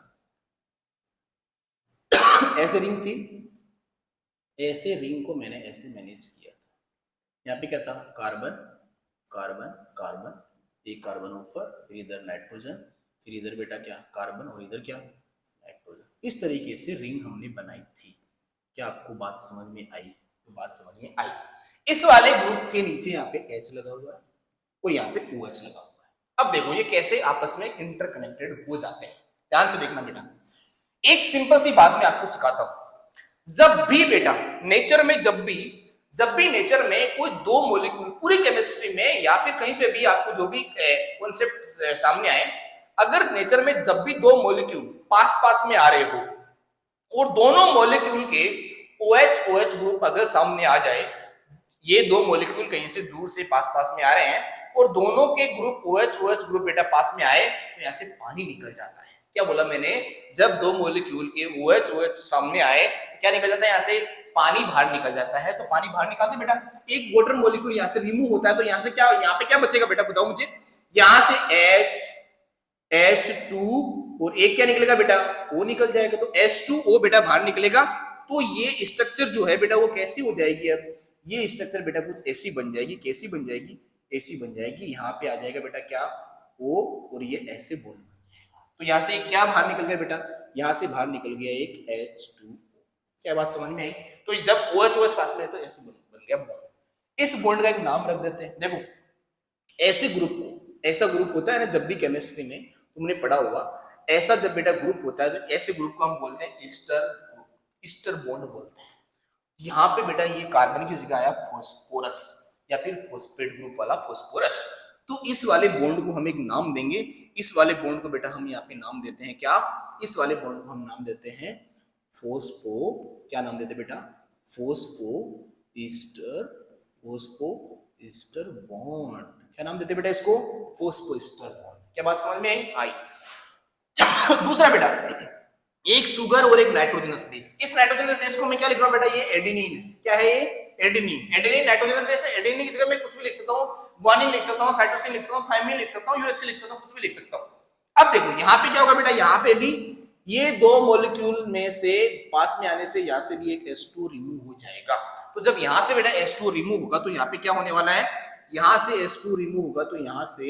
ऐसे रिंग थी, ऐसे रिंग को मैंने ऐसे मैनेज किया था। यहाँ पे क्या था? कार्बन कार्बन कार्बन, एक कार्बन ऊपर, फिर इधर नाइट्रोजन, फिर इधर बेटा क्या? कार्बन और इधर क्या? नाइट्रोजन। इस तरीके से रिंग हमने बनाई थी। क्या आपको बात समझ में आई? तो बात समझ में आई। इस वाले ग्रुप के नीचे यहाँ पे H लगा हुआ है और यहाँ पे OH लगा हुआ है। अब देखो ये कैसे आपस में इंटरकनेक्टेड हो जाते हैं। ध्यान से देखना बेटा, एक सिंपल सी बात मैं आपको सिखाता हूं। जब भी बेटा नेचर में जब भी नेचर में कोई दो मॉलिक्यूल, पूरी केमिस्ट्री में या फिर कहीं पे भी आपको जो भी कॉन्सेप्ट सामने आए, अगर नेचर में जब भी दो मॉलिक्यूल पास पास में आ रहे हो और दोनों मॉलिक्यूल के OH OH ग्रुप अगर सामने आ जाए, ये दो मॉलिक्यूल कहीं से दूर से पास पास में आ रहे हैं और दोनों के ग्रुप OH OH ग्रुप बेटा पास में आए तो यहाँ से पानी निकल जाता है। क्या बोला मैंने? जब दो मॉलिक्यूल के OH OH सामने आए क्या निकल जाता है? यहाँ से पानी बाहर निकल जाता है। तो पानी बाहर निकालते बेटा, एक वाटर मॉलिक्यूल यहाँ से रिमूव होता है तो यहाँ से क्या, यहाँ पे क्या बचेगा बेटा? बताओ मुझे। यहाँ से H2 और एक क्या निकलेगा बेटा? O निकल जाएगा। तो H2O बेटा बाहर निकलेगा। तो ये स्ट्रक्चर जो है बेटा वो कैसी हो जाएगी? अब ये स्ट्रक्चर बेटा कुछ ऐसी बन जाएगी। कैसी बन जाएगी? ऐसी बन जाएगी। यहाँ पे आ जाएगा बेटा क्या? O और ये ऐसे बॉन्ड बन जाएगा। तो यहाँ से क्या बाहर निकल गया बेटा? यहाँ से बाहर निकल गया एक H2O। क्या बात समझ में आई? तो जब OH OH पास में है तो ऐसे बन गया बॉन्ड। इस बॉन्ड का एक नाम रख देते हैं। देखो ऐसे ग्रुप को, ऐसा ग्रुप होता है ना, जब भी केमिस्ट्री में तुमने पढ़ा होगा, ऐसा जब बेटा ग्रुप होता है तो ऐसे ग्रुप को हम बोलते हैं ईस्टर बॉन्ड बोलते हैं। यहाँ पे बेटा ये कार्बन की जगह आया फॉस्फोरस या फिर फॉस्फेट ग्रुप वाला फॉस्फोरस। तो इस वाले बॉन्ड को हम एक नाम देंगे। इस वाले बॉन्ड को बेटा हम यहाँ पे नाम देते हैं क्या? इस वाले बॉन्ड को हम नाम देते हैं क्या नाम देते बेटा? Phospho ester bond. क्या नाम देते बेटा इसको? Phospho ester bond. क्या बात समझ में आई? दूसरा बेटा एक शुगर और एक नाइट्रोजनस बेस। इस नाइट्रोजनस बेस को मैं क्या लिख रहा हूं बेटा, ये एडेनिन है। क्या है ये? एडेनिन। एडेनिन नाइट्रोजनस बेस है। एडेनिन की जगह मैं कुछ भी लिख सकता हूं, ग्वानिन लिख सकता हूं, साइटोसिन लिख सकता हूं, थायमिन लिख सकता हूं, यूरेसिल लिख सकता हूं, कुछ भी लिख सकता हूं। अब देखो यहां पे क्या होगा बेटा, यहां पे भी ये दो मॉलिक्यूल में से पास में आने से यहां से भी एक H2 रिमूव हो जाएगा। तो जब यहां से बेटा H2 रिमूव होगा तो यहां पे क्या होने वाला है, यहां से H2 रिमूव होगा तो यहां से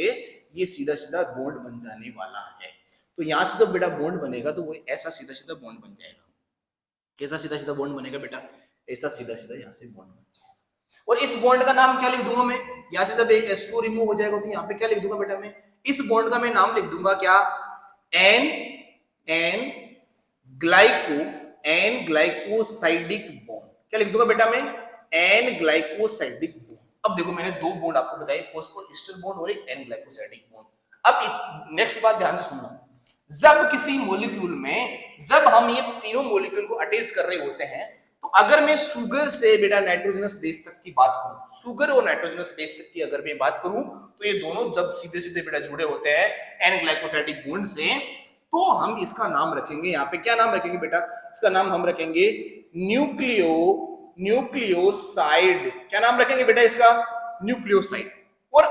ये सीधा सीधा बॉन्ड बन जाने वाला है। तो यहां से जब बेटा बॉन्ड बनेगा तो वो ऐसा सीधा सीधा बॉन्ड बन जाएगा। कैसा सीधा सीधा बॉन्ड बनेगा बेटा, ऐसा सीधा सीधा यहां से बॉन्ड बन जाएगा। और इस बॉन्ड का नाम क्या लिख दूंगा मैं, यहां से जब एक H2 रिमूव हो जाएगा तो यहां पे क्या लिख दूंगा बेटा, मैं इस बॉन्ड का मैं नाम लिख दूंगा क्या, N N glyco N glycosidic bond. क्या लिख दूंगा बेटा मैं, एन ग्लाइकोसाइडिक बॉन्ड। अब देखो मैंने दो बॉन्ड आपको बताए, फॉस्फोएस्टर बॉन्ड और एक एन ग्लाइकोसाइडिक बॉन्ड। अब नेक्स्ट बात ध्यान से सुनना, जब किसी मॉलिक्यूल में जब हम ये तीनों मॉलिक्यूल को अटैच कर रहे होते हैं तो अगर मैं शुगर से बेटा नाइट्रोजनस बेस तक की बात करूं, शुगर और नाइट्रोजनस बेस तक की अगर मैं बात करूं तो ये दोनों जब सीधे सीधे बेटा जुड़े होते हैं एन ग्लाइकोसाइडिक बॉन्ड से, तो हम इसका नाम रखेंगे, यहाँ पे क्या नाम रखेंगे बेटा, इसका नाम हम रखेंगे न्यूक्लियोसाइड। क्या नाम रखेंगे बेटा इसका, न्यूक्लियोसाइड। और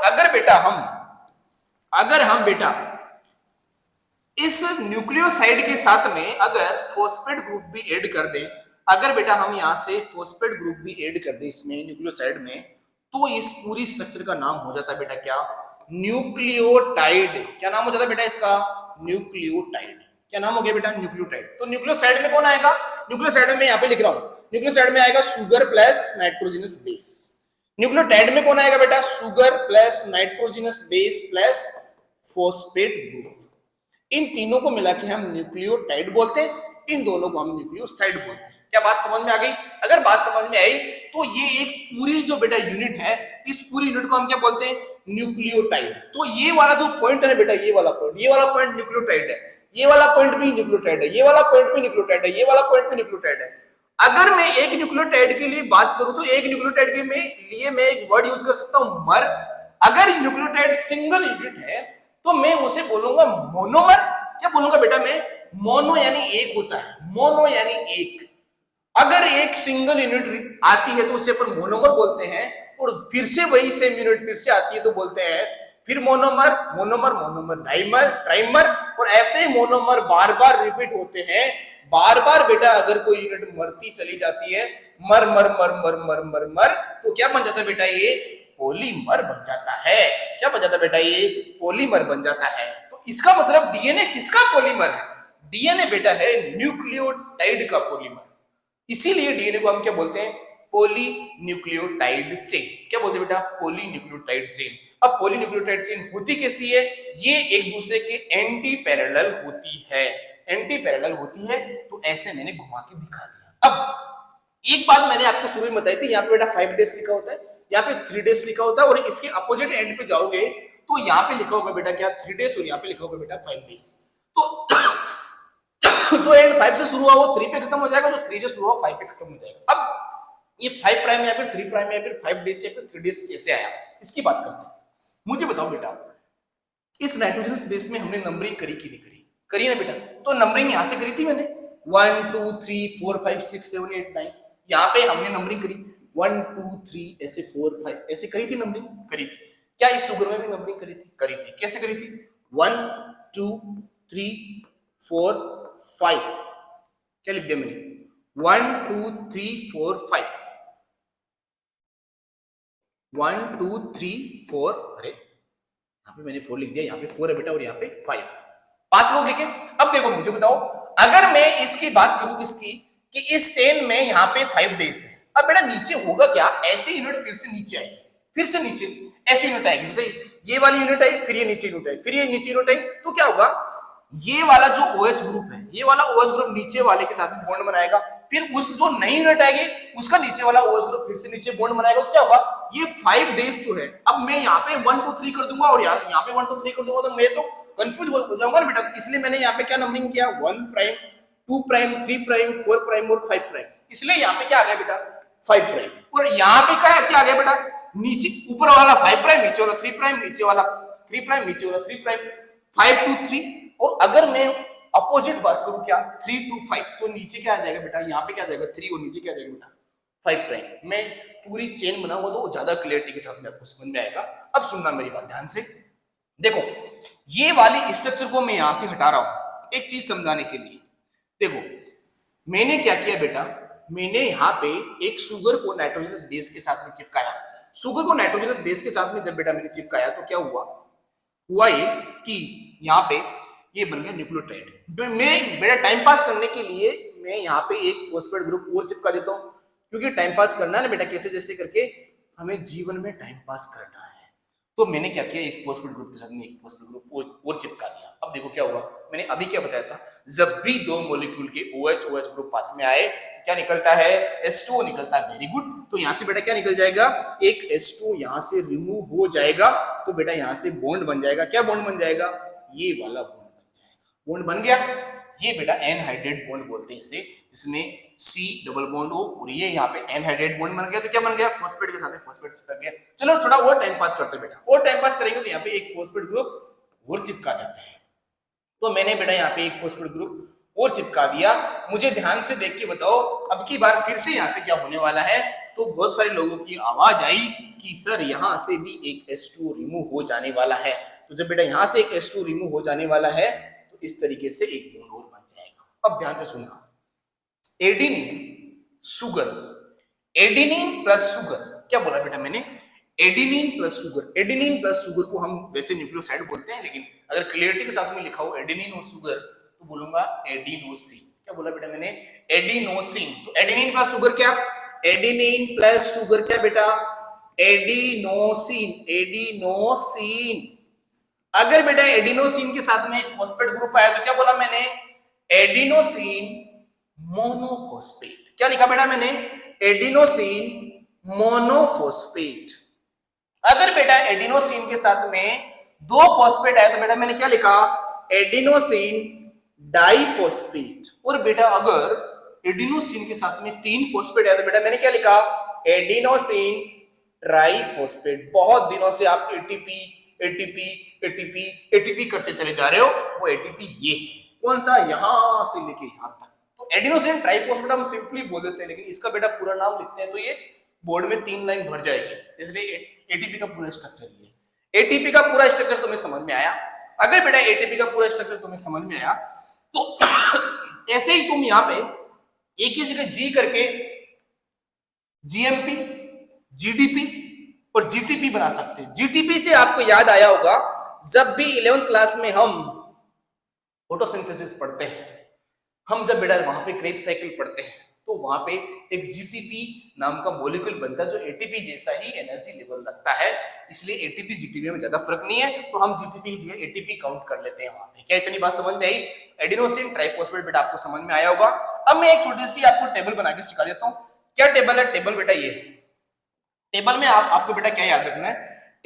अगर हम बेटा इस न्यूक्लियोसाइड के साथ में अगर फॉस्फेट ग्रुप भी ऐड कर दें, अगर बेटा हम यहां से फॉस्फेट ग्रुप भी ऐड कर दें इसमें न्यूक्लियोसाइड में, तो इस पूरी स्ट्रक्चर का नाम हो जाता है बेटा क्या, न्यूक्लियोटाइड। क्या नाम हो जाता है बेटा इसका, न्यूक्लियोटाइड। क्या नाम हो गया बेटा, न्यूक्लियोटाइड। तो न्यूक्लियोसाइड में कौन आएगा, न्यूक्लियोसाइड में यहां पे लिख रहा हूं, न्यूक्लियोसाइड में आएगा sugar plus nitrogenous base. Nucleotide में कौन आएगा बेटा, sugar plus nitrogenous base plus phosphate group. इन तीनों को मिला के हम न्यूक्लियोटाइड बोलते हैं, इन दोनों को हम न्यूक्लियोसाइड बोलते हैं। क्या बात समझ में आ गई? अगर बात समझ में आई तो ये एक पूरी जो बेटा यूनिट है, इस पूरी यूनिट को हम क्या बोलते हैं, न्यूक्लियोटाइड। तो ये वाला जो पॉइंट है बेटा, ये वाला पॉइंट न्यूक्लियोटाइड है, ये वाला पॉइंट भी न्यूक्लियोटाइड है, ये वाला पॉइंट भी न्यूक्लियोटाइड है, ये वाला पॉइंट भी न्यूक्लियोटाइड है। अगर मैं एक न्यूक्लियोटाइड के लिए बात करूं तो एक न्यूक्लियोटाइड के लिए मैं एक वर्ड यूज कर सकता हूं, मर। अगर न्यूक्लियोटाइड सिंगल यूनिट है तो मैं उसे बोलूंगा मोनोमर। क्या बोलूंगा बेटा मैं, मोनो यानी एक होता है, मोनो यानी एक। अगर एक सिंगल यूनिट आती है तो उसे अपन मोनोमर बोलते हैं, और फिर से वही सेम यूनिट फिर से आती है तो बोलते हैं फिर monomer, monomer, monomer, dimer, trimer, और ऐसे ही मोनोमर बार बार रिपीट होते हैं। बार बार बेटा अगर कोई यूनिट मरती चली जाती है, मर मर मर मर मर मर मर, तो क्या बन जाता है बेटा, ये पॉलीमर बन जाता है। क्या बन जाता है बेटा, ये पॉलीमर बन जाता है। तो इसका मतलब डीएनए किसका पॉलीमर है, डीएनए बेटा है न्यूक्लियोटाइड का पॉलीमर। इसीलिए डीएनए को हम क्या बोलते हैं, पॉलीन्यूक्लियोटाइड चेन। क्या बोलते हैं बेटा, पॉलीन्यूक्लियोटाइड चेन। अब पॉलीन्यूक्लियोटाइड चेन होती कैसी है, ये एक दूसरे के एंटी पैरेलल होती है, एंटी पैरेलल होती है। तो ऐसे मैंने घुमा के दिखा दिया। अब एक बात मैंने आपको शुरू में बताई थी, यहाँ पे बेटा 5 डेज लिखा होता है, यहाँ पे 3 डेज लिखा होता है, और इसके अपोजिट एंड पे जाओगे तो यहाँ पे लिखा होगा बेटा क्या, 3 डेज, और यहाँ पे लिखा होगा बेटा 5 डेज। तो जो एंड 5 से शुरू हुआ वो 3 पे खत्म हो जाएगा, जो 3 से शुरू हुआ 5 पे खत्म हो जाएगा। अब ये 5 प्राइम या फिर 3 प्राइम या फिर 5 डेज या फिर 3 डेज कैसे आया, इसकी बात करते हैं। मुझे बताओ बेटा, इस नाइट्रोजनस बेस में हमने नंबरिंग करी कि नहीं करी, करी ना बेटा। तो नंबरिंग यहां से करी थी मैंने, 1 2 3 4 5 6 7 8 9, यहाँ पे हमने नंबरिंग करी 1 2 3 ऐसे 4 5 ऐसे करी थी, नंबरिंग करी थी। क्या इस शुगर में भी नंबरिंग करी थी, करी थी। कैसे करी थी, 1 2 3 4 5, क्या लिख दिया मैंने, 1 2 3 4 5, 1 2 3 4, अरे यहाँ पे मैंने 4 लिख दिया, यहाँ पे 4 है बेटा और यहाँ पे 5, 5 लोग लिखे। अब देखो मुझे बताओ, अगर मैं इसकी बात करूं किसकी, कि इस चेन में यहाँ पे 5 डेज है, अब बेटा नीचे होगा क्या, ऐसी यूनिट फिर से नीचे आएगी, फिर से नीचे ऐसी यूनिट आएगी, जैसे ये वाली यूनिट आई, फिर ये नीचे यूनिट आई, फिर ये नीचे यूनिट आई, तो क्या होगा, ये वाला जो OH ग्रुप है, ये वाला OH ग्रुप नीचे वाले के साथ में बॉन्ड बनाएगा, फिर उस जो नई यूनिट आएगी उसका नीचे वाला OH ग्रुप फिर से नीचे बॉन्ड बनाएगा, तो क्या होगा, ये 5 डेज जो है, अब मैं यहाँ पे 1 2 3 कर दूंगा और यहाँ पे 1 2 3 कर दूंगा, तो मैं तो कंफ्यूज हो जाऊंगा ना बेटा। इसलिए मैंने यहाँ पे क्या नंबरिंग किया, 1 प्राइम 2 प्राइम 3 प्राइम 4 प्राइम और 5 प्राइम, इसलिए यहाँ पे क्या आ गया बेटा 5 प्राइम, और यहाँ पे क्या आ गया बेटा, नीचे ऊपर वाला 5 प्राइम, नीचे वाला 3 प्राइम, नीचे वाला 3 प्राइम, नीचे वाला 3 प्राइम, 5 2 3। और अगर मैं अपोजिट बात करूं क्या 3 to 5 तो नीचे क्या आ जाएगा बेटा, यहाँ पे क्या आ जाएगा 3 और नीचे क्या आ जाएगा बेटा 5 प्राइम। मैं पूरी चेन बनाऊंगा तो वो ज्यादा क्लियरिटी के साथ में आपको समझ में आएगा। अब सुनना मेरी बात ध्यान से, देखो ये वाली स्ट्रक्चर को मैं यहां से हटा रहा हूं एक चीज समझाने के लिए। देखो मैंने क्या किया बेटा, मैंने यहाँ पे एक शुगर को नाइट्रोजनस बेस के साथ में चिपकाया। शुगर को नाइट्रोजनस बेस के साथ में जब बेटा मैंने चिपकाया तो क्या हुआ ये कि यहाँ पे ये बन गया न्यूक्लियोटाइड। मैं बेटा टाइम पास करने के लिए मैं यहाँ पे एक फॉस्फेट ग्रुप और चिपका देता हूँ, क्योंकि टाइम पास करना है ना बेटा, कैसे जैसे करके हमें जीवन में टाइम पास करना है। तो मैंने क्या किया, एक फॉस्फेट ग्रुप के साथ में एक फॉस्फेट ग्रुप और चिपका दिया। अब देखो क्या हुआ, मैंने अभी क्या बताया था, जब भी दो मॉलिक्यूल के OH ग्रुप पास में आए क्या निकलता है, H2O निकलता है। Very good. तो यहां से बेटा क्या निकल जाएगा, एक H2O यहां से रिमूव हो जाएगा तो बेटा यहां से बॉन्ड बन जाएगा। क्या बॉन्ड बन जाएगा, ये वाला बॉन्ड बन जाएगा। बॉन्ड बन गया, ये बेटा एनहाइड्रेट बॉन्ड बोलते हैं इसे, जिसमें C डबल बॉन्ड O और ये यहाँ पे एनहाइड्रेट बॉन्ड बन गया। तो क्या बन गया, फॉस्फेट के साथ में फॉस्फेट चिपक गया। चलो थोड़ा और टाइम पास करते हैं बेटा, और टाइम पास करेंगे तो यहाँ पे एक फॉस्फेट ग्रुप और चिपका देते हैं। तो मैंने बेटा यहाँ पे एक फॉस्फेट ग्रुप और चिपका दिया। मुझे ध्यान से देख के बताओ अब की बार फिर से यहाँ से क्या होने वाला है। तो बहुत सारे लोगों की आवाज आई कि सर यहाँ से भी एक H2O रिमूव हो जाने वाला है। तो जब बेटा यहाँ से एक H2O रिमूव हो जाने वाला है तो इस तरीके से एक बॉन्ड और बन जाएगा। अब ध्यान से सुनना, adenine sugar, adenine plus sugar, क्या बोला बेटा मैंने, adenine plus sugar. Adenine plus sugar को हम वैसे न्यूक्लियोसाइड बोलते हैं, लेकिन अगर क्लियरिटी के साथ में लिखा हो एडेनिन और शुगर तो बोलूंगा एडिनोसिन। क्या बोला बेटा मैंने, एडिनोसिन। तो एडेनिन प्लस शुगर क्या, एडेनिन प्लस शुगर क्या बेटा, एडिनोसिन। एडिनोसिन। अगर बेटा एडिनोसिन के साथ में एक फॉस्फेट ग्रुप आया तो क्या बोला मैंने, एडिनोसिन मोनोफॉस्फेट। क्या लिखा बेटा मैंने, एडिनोसिन मोनोफॉस्फेट। अगर बेटा एडिनोसिन के साथ में दो फॉस्फेट आया तो बेटा मैंने क्या लिखा, एडिनोसिन डाइफॉस्फेट। और बेटा अगर एडिनोसिन के साथ में तीन फॉस्फेट आया तो बेटा मैंने क्या लिखा, एडिनोसिन ट्राइफॉस्फेट। बहुत दिनों से आप एटीपी एटीपी एटीपी एटीपी करते चले जा रहे हो, वो एटीपी ये है, कौन सा, यहां से लेके यहां तक। तो एडिनोसिन ट्राइफॉस्फेट हम सिंपली बोल देते हैं, लेकिन इसका बेटा पूरा नाम लिखते हैं तो ये बोर्ड में 3 लाइन भर जाएगी। इसलिए एटीपी का पूरा स्ट्रक्चर ये, एटीपी का पूरा स्ट्रक्चर तुम्हें समझ में आया। अगर बेटा एटीपी का पूरा स्ट्रक्चर तुम्हें समझ में आया तो ऐसे ही तुम यहां पे एक ही जगह जी करके जीएमपी, जीडीपी और जीटीपी बना सकते हैं। जीटीपी से आपको याद आया होगा, जब भी 11th क्लास में हम फोटोसिंथेसिस पढ़ते हैं, हम जब बेटा वहां पे क्रेब्स साइकिल पढ़ते हैं तो वहां पे एक जीटीपी नाम का मॉलिक्यूल बनता है जो एटीपी जैसा ही एनर्जी लेवल रखता है। इसलिए एटीपी जीटीपी में ज्यादा फर्क नहीं है, तो हम जीटीपी की जगह एटीपी काउंट कर लेते हैं वहां पे। क्या इतनी बात समझ में आई, एडिनोसिन ट्राइफॉस्फेट बेटा आपको समझ में आया होगा। अब मैं एक छोटी सी आपको टेबल बना के सिखा देता हूं। क्या टेबल है, टेबल बेटा ये टेबल में आपको बेटा क्या याद रखना है,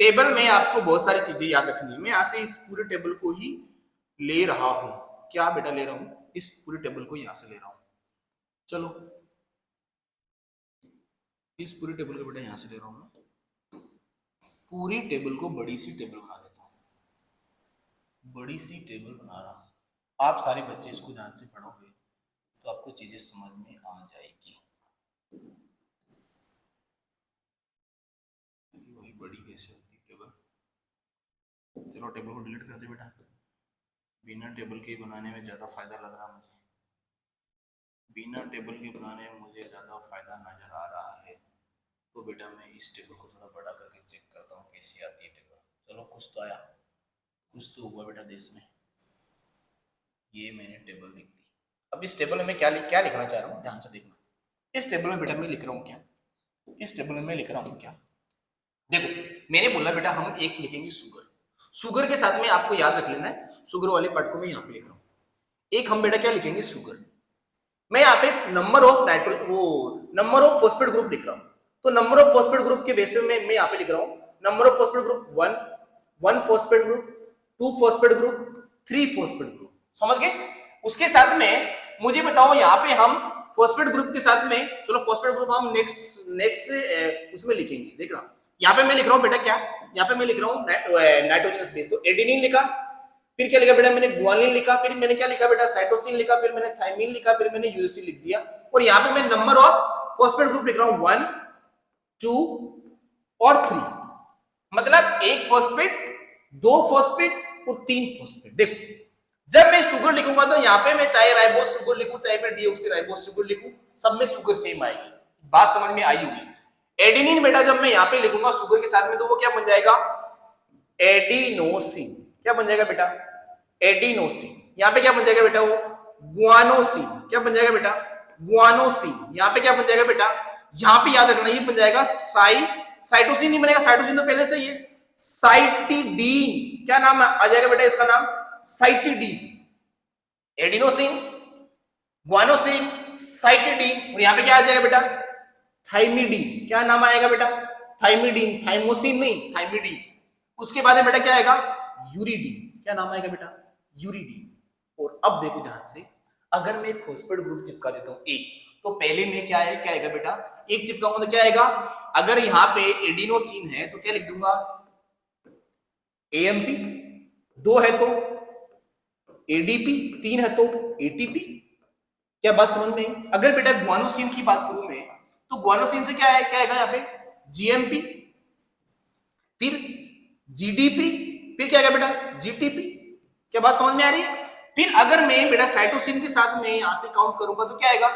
टेबल में आपको बहुत सारी चीजें याद रखनी है। मैं यहां से इस पूरे टेबल को ही ले रहा हूं। क्या बेटा ले रहा हूं, इस पूरे टेबल को यहां से ले रहा हूं। चलो इस पूरी टेबल को बेटा यहां से ले रहा हूं मैं, पूरी टेबल को बड़ी सी टेबल बना देता हूं, बड़ी सी टेबल बना रहा हूं। आप सारे बच्चे इसको ध्यान से पढ़ोगे तो आपको चीजें समझ में आ जाएगी। वही बड़ी कैसे होती टेबल। चलो टेबल को डिलीट कर दे बेटा, बिना टेबल के बनाने में ज्यादा फायदा लग रहा मुझे, बिना टेबल के बनाने में मुझे ज्यादा फायदा नजर आ रहा है। तो बेटा मैं इस टेबल को थोड़ा बड़ा करके चेक करता हूँ कैसी आती है टेबल। चलो कुछ तो आया, कुछ तो हुआ बेटा देश में। ये मैंने टेबल लिख दी। अब इस टेबल में मैं क्या लिखना चाह रहा हूँ, ध्यान से देखना। इस टेबल में बेटा मैं लिख रहा हूँ क्या, इस टेबल में मैं लिख रहा हूँ क्या, देखो मैंने बोला बेटा हम एक लिखेंगे शुगर। शुगर के साथ में आपको याद रख लेना है, शुगर वाले पार्ट को मैं यहाँ पे लिख रहा हूँ। एक हम बेटा क्या लिखेंगे, शुगर। मैं यहाँ पे नंबर ऑफ फॉस्फेट ग्रुप लिख रहा हूँ। तो नंबर ऑफ फॉस्फेट ग्रुप के बेसिस में मैं यहाँ पे लिख रहा हूँ number of phosphate group 1 phosphate group, 2 phosphate group, 3 phosphate group. समझ गए। उसके साथ में मुझे बताओ यहाँ पे हम फॉस्फेट ग्रुप के साथ में, चलो फॉस्फेट ग्रुप हम नेक्स्ट उसमें लिखेंगे। देख रहा यहाँ पे मैं लिख रहा हूँ बेटा क्या, यहाँ पे मैं लिख रहा हूँ नाइट्रोजनस बेस। तो एडेनिन लिखा, फिर क्या लिखा बेटा मैंने ग्वानिन लिखा, फिर मैंने क्या लिखा बेटा साइटोसिन लिखा, फिर मैंने थायमिन लिखा, फिर मैंने यूरेसिल लिख दिया। और यहाँ पे मैं नंबर ऑफ फॉस्फेट ग्रुप लिख रहा हूँ 1 2 और 3, मतलब एक फॉस्फेट, दो फॉस्फेट और तीन फॉस्फेट। देखो जब मैं शुगर लिखूंगा तो यहाँ पे मैं चाहे राइबोस शुगर लिखूं चाहे मैं डीऑक्सी राइबोस शुगर लिखूं, सब में शुगर सेम आएगी। बात समझ में आई होगी। एडेनिन बेटा जब मैं यहाँ पे लिखूंगा शुगर के साथ में तो वो क्या बन जाएगा एडिनोसिन। क्या बन जाएगा बेटा एडिनोसिन। यहाँ पे क्या बन जाएगा बेटा वो गुआनोसिन। क्या बन जाएगा बेटा गुआनोसिन। यहाँ पे क्या बन जाएगा बेटा, यहाँ पे याद रखना ये बन जाएगा साइटोसिन नहीं बनेगा, साइटोसिन तो पहले से ही है। साइटिडीन क्या नाम आ जाएगा बेटा इसका नाम साइटिडीन। एडिनोसिन गुआनोसिन साइटिडीन और यहाँ पे क्या आ जाएगा बेटा थाइमिडीन। क्या नाम आएगा बेटा थाइमिडीन, थाइमोसिन नहीं थाइमिडीन। उसके बाद में बेटा क्या आएगा यूरिडीन। क्या नाम आएगा बेटा यूरिडीन। और अब देखो ध्यान से, अगर मैं फॉस्फेट ग्रुप चिपका देता हूं एक, तो पहले में क्या है क्या आएगा बेटा एक चिपकाऊंगा तो क्या आएगा, अगर यहाँ पे एडिनोसिन है तो क्या लिख दूंगा एएमपी, दो है तो एडीपी, तीन है तो एटीपी। क्या बात समझ में आई? अगर बेटा ग्वानोसिन की बात करूं मैं तो ग्वानोसिन से क्या है क्या आएगा यहाँ पे जीएमपी, फिर जीडीपी, फिर क्या आएगा बेटा जीटीपी। क्या बात समझ में आ रही है? फिर अगर मैं बेटा साइटोसिन के साथ में यहां से काउंट करूंगा तो क्या आएगा,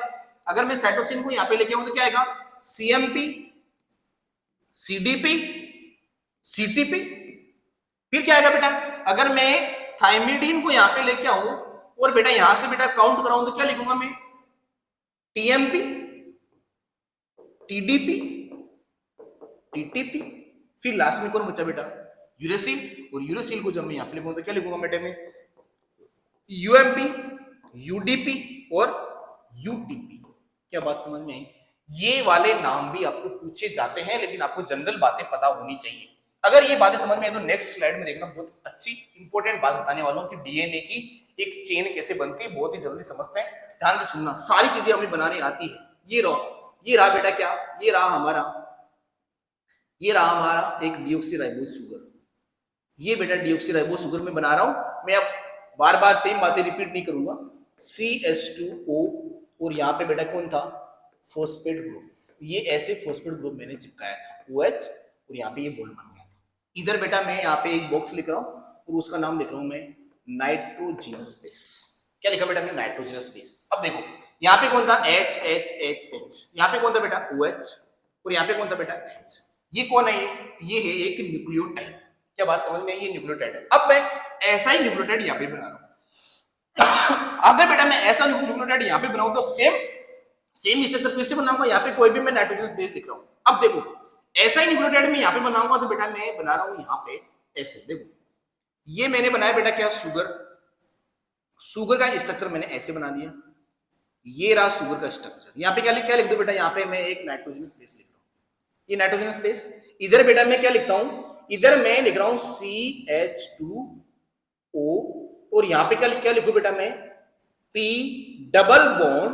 अगर मैं साइटोसिन को यहां पे लेके आऊं तो क्या आएगा सीएमपी, सीडीपी, सीटीपी। फिर क्या आएगा बेटा, अगर मैं थाइमिडीन को यहां पे लेके आऊं और बेटा यहां से बेटा काउंट कराऊं तो क्या लिखूंगा मैं टीएमपी, टीडीपी, टीटीपी। फिर लास्ट में कौन बचा बेटा यूरेसिल, और यूरेसिल को जब मैं यहां पे लिखूंगा तो क्या लिखूंगा बेटे में यूएमपी, यूडीपी और यूटीपी। क्या बात समझ में आई? ये वाले नाम भी आपको पूछे जाते हैं, लेकिन आपको जनरल बातें पता होनी चाहिए। अगर ये बातें समझ में आई तो नेक्स्ट स्लाइड में देखना, बहुत अच्छी इंपॉर्टेंट बात बताने वाला हूं कि डीएनए की एक चेन कैसे बनती है, बहुत ही जल्दी समझते हैं। ध्यान से सुनना, सारी चीजें हमें बनाने आती है। ये रहा बेटा क्या, ये रहा हमारा एक डीऑक्सीराइबोज शुगर। ये बेटा डीऑक्सीराइबोज शुगर में बना रहा हूं मैं। अब बार बार सेम बातें रिपीट नहीं करूंगा। CH2O और यहाँ पे बेटा कौन था फॉस्फेट ग्रुप। ये ऐसे फॉस्फेट ग्रुप मैंने चिपकाया था OH और यहाँ पे ये बॉन्ड बन गया था। इधर बेटा मैं यहाँ पे एक बॉक्स लिख रहा हूँ और उसका नाम लिख रहा हूँ मैं नाइट्रोजिनस बेस। क्या लिखा बेटा मैंने नाइट्रोजिनस बेस। अब देखो यहाँ पे कौन था H, यहाँ पे कौन था बेटा OH और यहाँ पे कौन था बेटा H। ये कौन है, ये है एक न्यूक्लियोटाइड। क्या बात समझ में आई? ये न्यूक्लियोटाइड है। अब मैं ऐसा ही न्यूक्लियोटाइड यहाँ पे बना रहा हूँ। अगर बेटा मैं ऐसा न्यूक्लियोटाइड यहाँ पे बनाऊं तो सेम स्ट्रक्चर फिर से बनाऊंगा। यहाँ पे कोई भी मैं नाइट्रोजनस बेस लिख रहा हूँ। अब देखो ऐसा ही न्यूक्लियोटाइड मैं यहाँ पे बनाऊंगा तो बेटा मैं बना रहा हूँ यहाँ पे ऐसे। देखो ये मैंने बनाया बेटा क्या शुगर का स्ट्रक्चर मैंने ऐसे बना दिया। ये रहा शुगर का स्ट्रक्चर। यहाँ पे क्या लिख दो बेटा, यहाँ पे मैं एक नाइट्रोजनस बेस लिख रहा हूँ, ये नाइट्रोजनस बेस। इधर बेटा मैं क्या लिखता हूं, इधर मैं लिख रहा हूं CH2O और यहां पे क्या लिखूं बेटा मैं P डबल बॉन्ड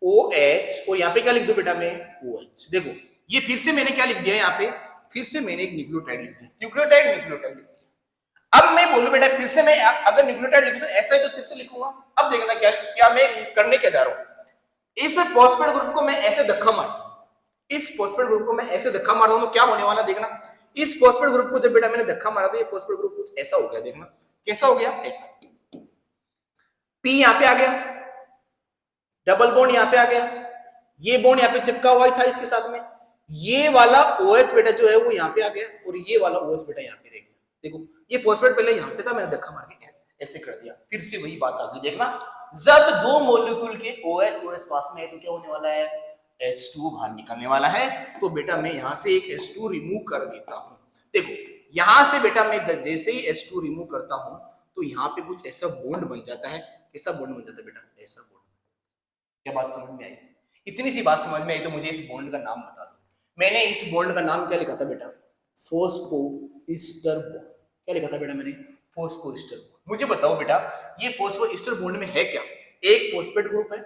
OH और यहां पे क्या लिख दूं बेटा मैं OH। देखो ये फिर से मैंने क्या लिख दिया यहाँ पे, फिर से मैंने एक न्यूक्लियोटाइड लिख दिया, न्यूक्लियोटाइड लिख दिया। अब मैं बोलूं बेटा फिर से मैं अगर न्यूक्लियोटाइड लिखूं तो ऐसा ही तो फिर से लिखूंगा। अब देखना क्या मैं करने क्या जा रहा हूं, इस फॉस्फेट ग्रुप को मैं ऐसे धक्का मारता हूं, इस फॉस्फेट ग्रुप को मैं ऐसे धक्का मार रहा हूं तो क्या होने वाला देखना। इस फॉस्फेट ग्रुप को जब बेटा मैंने धक्का मारा तो ये फॉस्फेट ग्रुप कुछ ऐसा हो गया। देखना कैसा हो गया, ऐसा। P यहां पे आ गया, डबल बॉन्ड यहां पे आ गया, ये बॉन्ड यहां पे चिपका हुआ था इसके साथ में। ये वाला OH बेटा जो है वो यहां पे आ गया और ये वाला OH बेटा यहां पे रह गया। देखो ये फॉस्फेट पहले यहां पे था, मैंने धक्का मार के ऐसे कर दिया। फिर से वही बात आ गई। देखना जब दो मॉलिक्यूल के OH पास में है तो क्या होने वाला है, H2 बाहर निकलने वाला है। तो बेटा मैं यहां से एक H2 रिमूव कर देता हूं। देखो यहां से बेटा मैं जैसे ही H2 रिमूव करता हूं तो यहां पे कुछ ऐसा बॉन्ड बन जाता है। कैसा बॉन्ड बन जाता है बेटा, ऐसा बॉन्ड। क्या बात समझ में आई? इतनी सी बात समझ में आई तो मुझे इस बॉन्ड का नाम बता दो। मैंने इस बॉन्ड का नाम क्या लिखा था बेटा, फॉस्फोइस्टर बॉन्ड। क्या लिखा था बेटा मैंने, फॉस्फोइस्टर बॉन्ड। मुझे बताओ बेटा ये फॉस्फोइस्टर बॉन्ड में है क्या, एक फॉस्फेट ग्रुप है,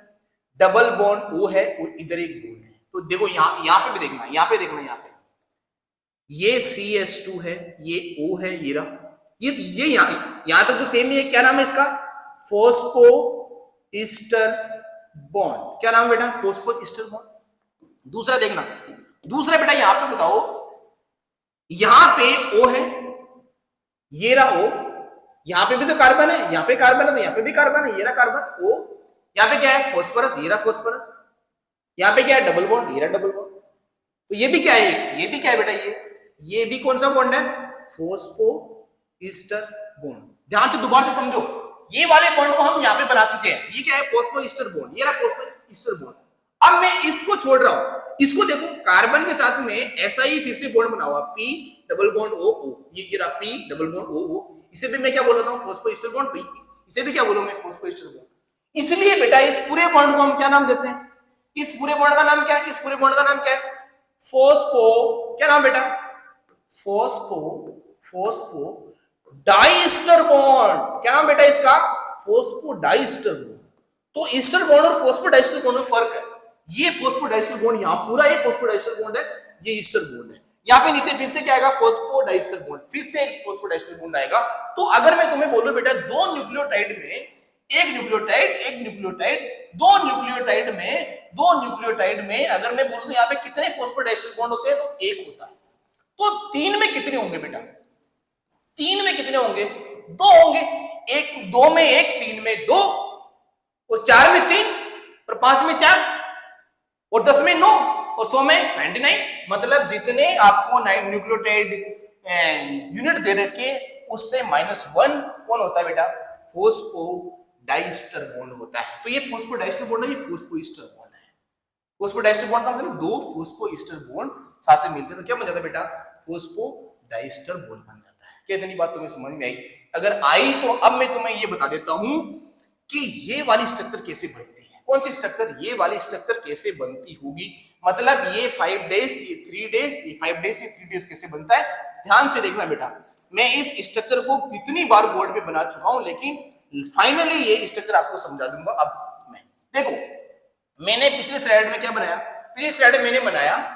डबल बॉन्ड O है और इधर एक बॉन्ड है। तो देखो यहाँ पे भी देखना, यहाँ पे देखना, यहाँ पे ये CH2 है, ये O है, ये रहा, ये यहां तक तो सेम ही है। क्या नाम है इसका? Phospho ester bond. क्या नाम है बेटा? Phospho ester bond. दूसरा देखना, दूसरा बेटा यहां पे बताओ, यहां पे O है, ये रहा O, यहां पे भी तो कार्बन है, यहां पे कार्बन है तो यहां पे भी कार्बन है, ये रहा कार्बन O। यहां पे क्या है? फॉस्फोरस, ये रहा फॉस्फोरस। यहां पे क्या है? डबल बॉन्ड, ये रहा डबल बॉन्ड। तो ये भी क्या है? ये भी क्या है बेटा? ये भी कौन सा बॉन्ड है? Phospho ester bond. ध्यान से दोबारा से समझो, ये वाले बॉन्ड को हम यहां पे बना चुके हैं। ये क्या है? फॉस्फो ईस्टर बॉन्ड, ये रहा फॉस्फो ईस्टर बॉन्ड। अब मैं इसको छोड़ रहा हूं, इसको देखो, कार्बन के साथ में ऐसा ही फिर से बॉन्ड बना हुआ, P double bond O O, ये रहा P double bond O O। इसे भी मैं क्या बोल रहा हूं? Phospho ester bond. इसे भी क्या बोलूं मैं? Phospho ester bond. इसलिए बेटा इस पूरे बॉन्ड को हम क्या नाम देते हैं? इस पूरे बॉन्ड का नाम क्या है? इस पूरे बॉन्ड का नाम क्या है? फॉस्फो, क्या नाम बेटा? Phospho diester bond. क्या नाम बेटा इसका? Phospho diester bond. तो ईस्टर बॉन्ड और फॉस्फो डाइस्टर बॉन्ड में फर्क है। ये फॉस्फो डाइस्टर बॉन्ड यहां पूरा ये फॉस्फो डाइस्टर बॉन्ड है, ये ईस्टर बॉन्ड है। यहां पे नीचे फिर से क्या आएगा? फॉस्फो डाइस्टर बॉन्ड, फिर से फॉस्फो डाइस्टर बॉन्ड आएगा। तो अगर मैं तुम्हें बोलूं बेटा दो न्यूक्लियोटाइड में एक न्यूक्लियोटाइड, दो न्यूक्लियोटाइड में अगर मैं बोलूं तो यहां पे कितने फॉस्फोडाइस्टर बॉन्ड होते हैं? तो एक होता है। तो तीन में कितने होंगे बेटा? तीन में कितने होंगे? दो होंगे। एक, दो में एक, तीन में दो, और चार में तीन, और पांच में चार, और 10 में 9, और 100 में 99। मतलब जितने आपको न्यूक्लियोटाइड यूनिट दे रखे उससे -1 कौन होता है बेटा? फॉस्फो डाइस्टर बॉन्ड होता है। तो ये फॉस्फो डाइस्टर बॉन्ड है, ये फॉस्फो ईस्टर बॉन्ड है। फॉस्फो डाइस्टर बॉन्ड का मतलब दो फॉस्फो ईस्टर बॉन्ड साथ में मिलते हैं तो क्या बन जाता है बेटा? फॉस्फो डाइस्टर बॉन्ड बन जाता है। क्या इतनी बात तुम्हें समझ में आई? अगर आई तो अब मैं तुम्हें ये बता देता हूं कि ये वाली स्ट्रक्चर कैसे बनती है। कौन सी स्ट्रक्चर? ये वाली स्ट्रक्चर कैसे बनती होगी। मतलब ये 5 डेज, ये 3 डेज, ये 5 डेज, ये 3 डेज कैसे बनता है, ध्यान से देखना बेटा। मैं इस स्ट्रक्चर को कितनी बार बोर्ड पे बना चुका हूं, लेकिन फाइनली ये स्ट्रक्चर आपको समझा दूंगा। अब मैं देखो, मैंने पिछले स्लाइड में क्या बनाया? पिछले स्लाइड में मैंने बनाया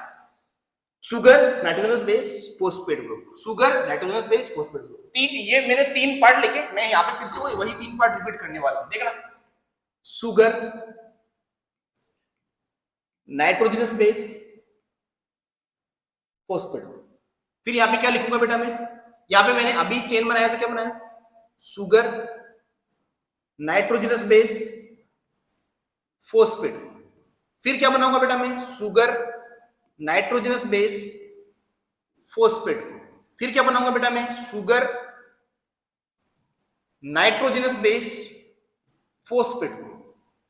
sugar, nitrogenous base, phosphate group. Sugar, nitrogenous base, phosphate group. तीन, ये मैंने 3 पार्ट लेके मैं यहाँ पे फिर से वही 3 पार्ट रिपीट करने वाला हूं। देखना, sugar, nitrogenous base, phosphate group. फिर यहाँ पे क्या लिखूंगा बेटा मैं? यहाँ पे मैंने अभी चेन बनाया तो क्या बनाया? Sugar, nitrogenous base, phosphate. फिर क्या बनाऊंगा बेटा मैं? Sugar, nitrogenous base, phosphate. फिर क्या बनाऊंगा बेटा मैं? Sugar, nitrogenous base, phosphate.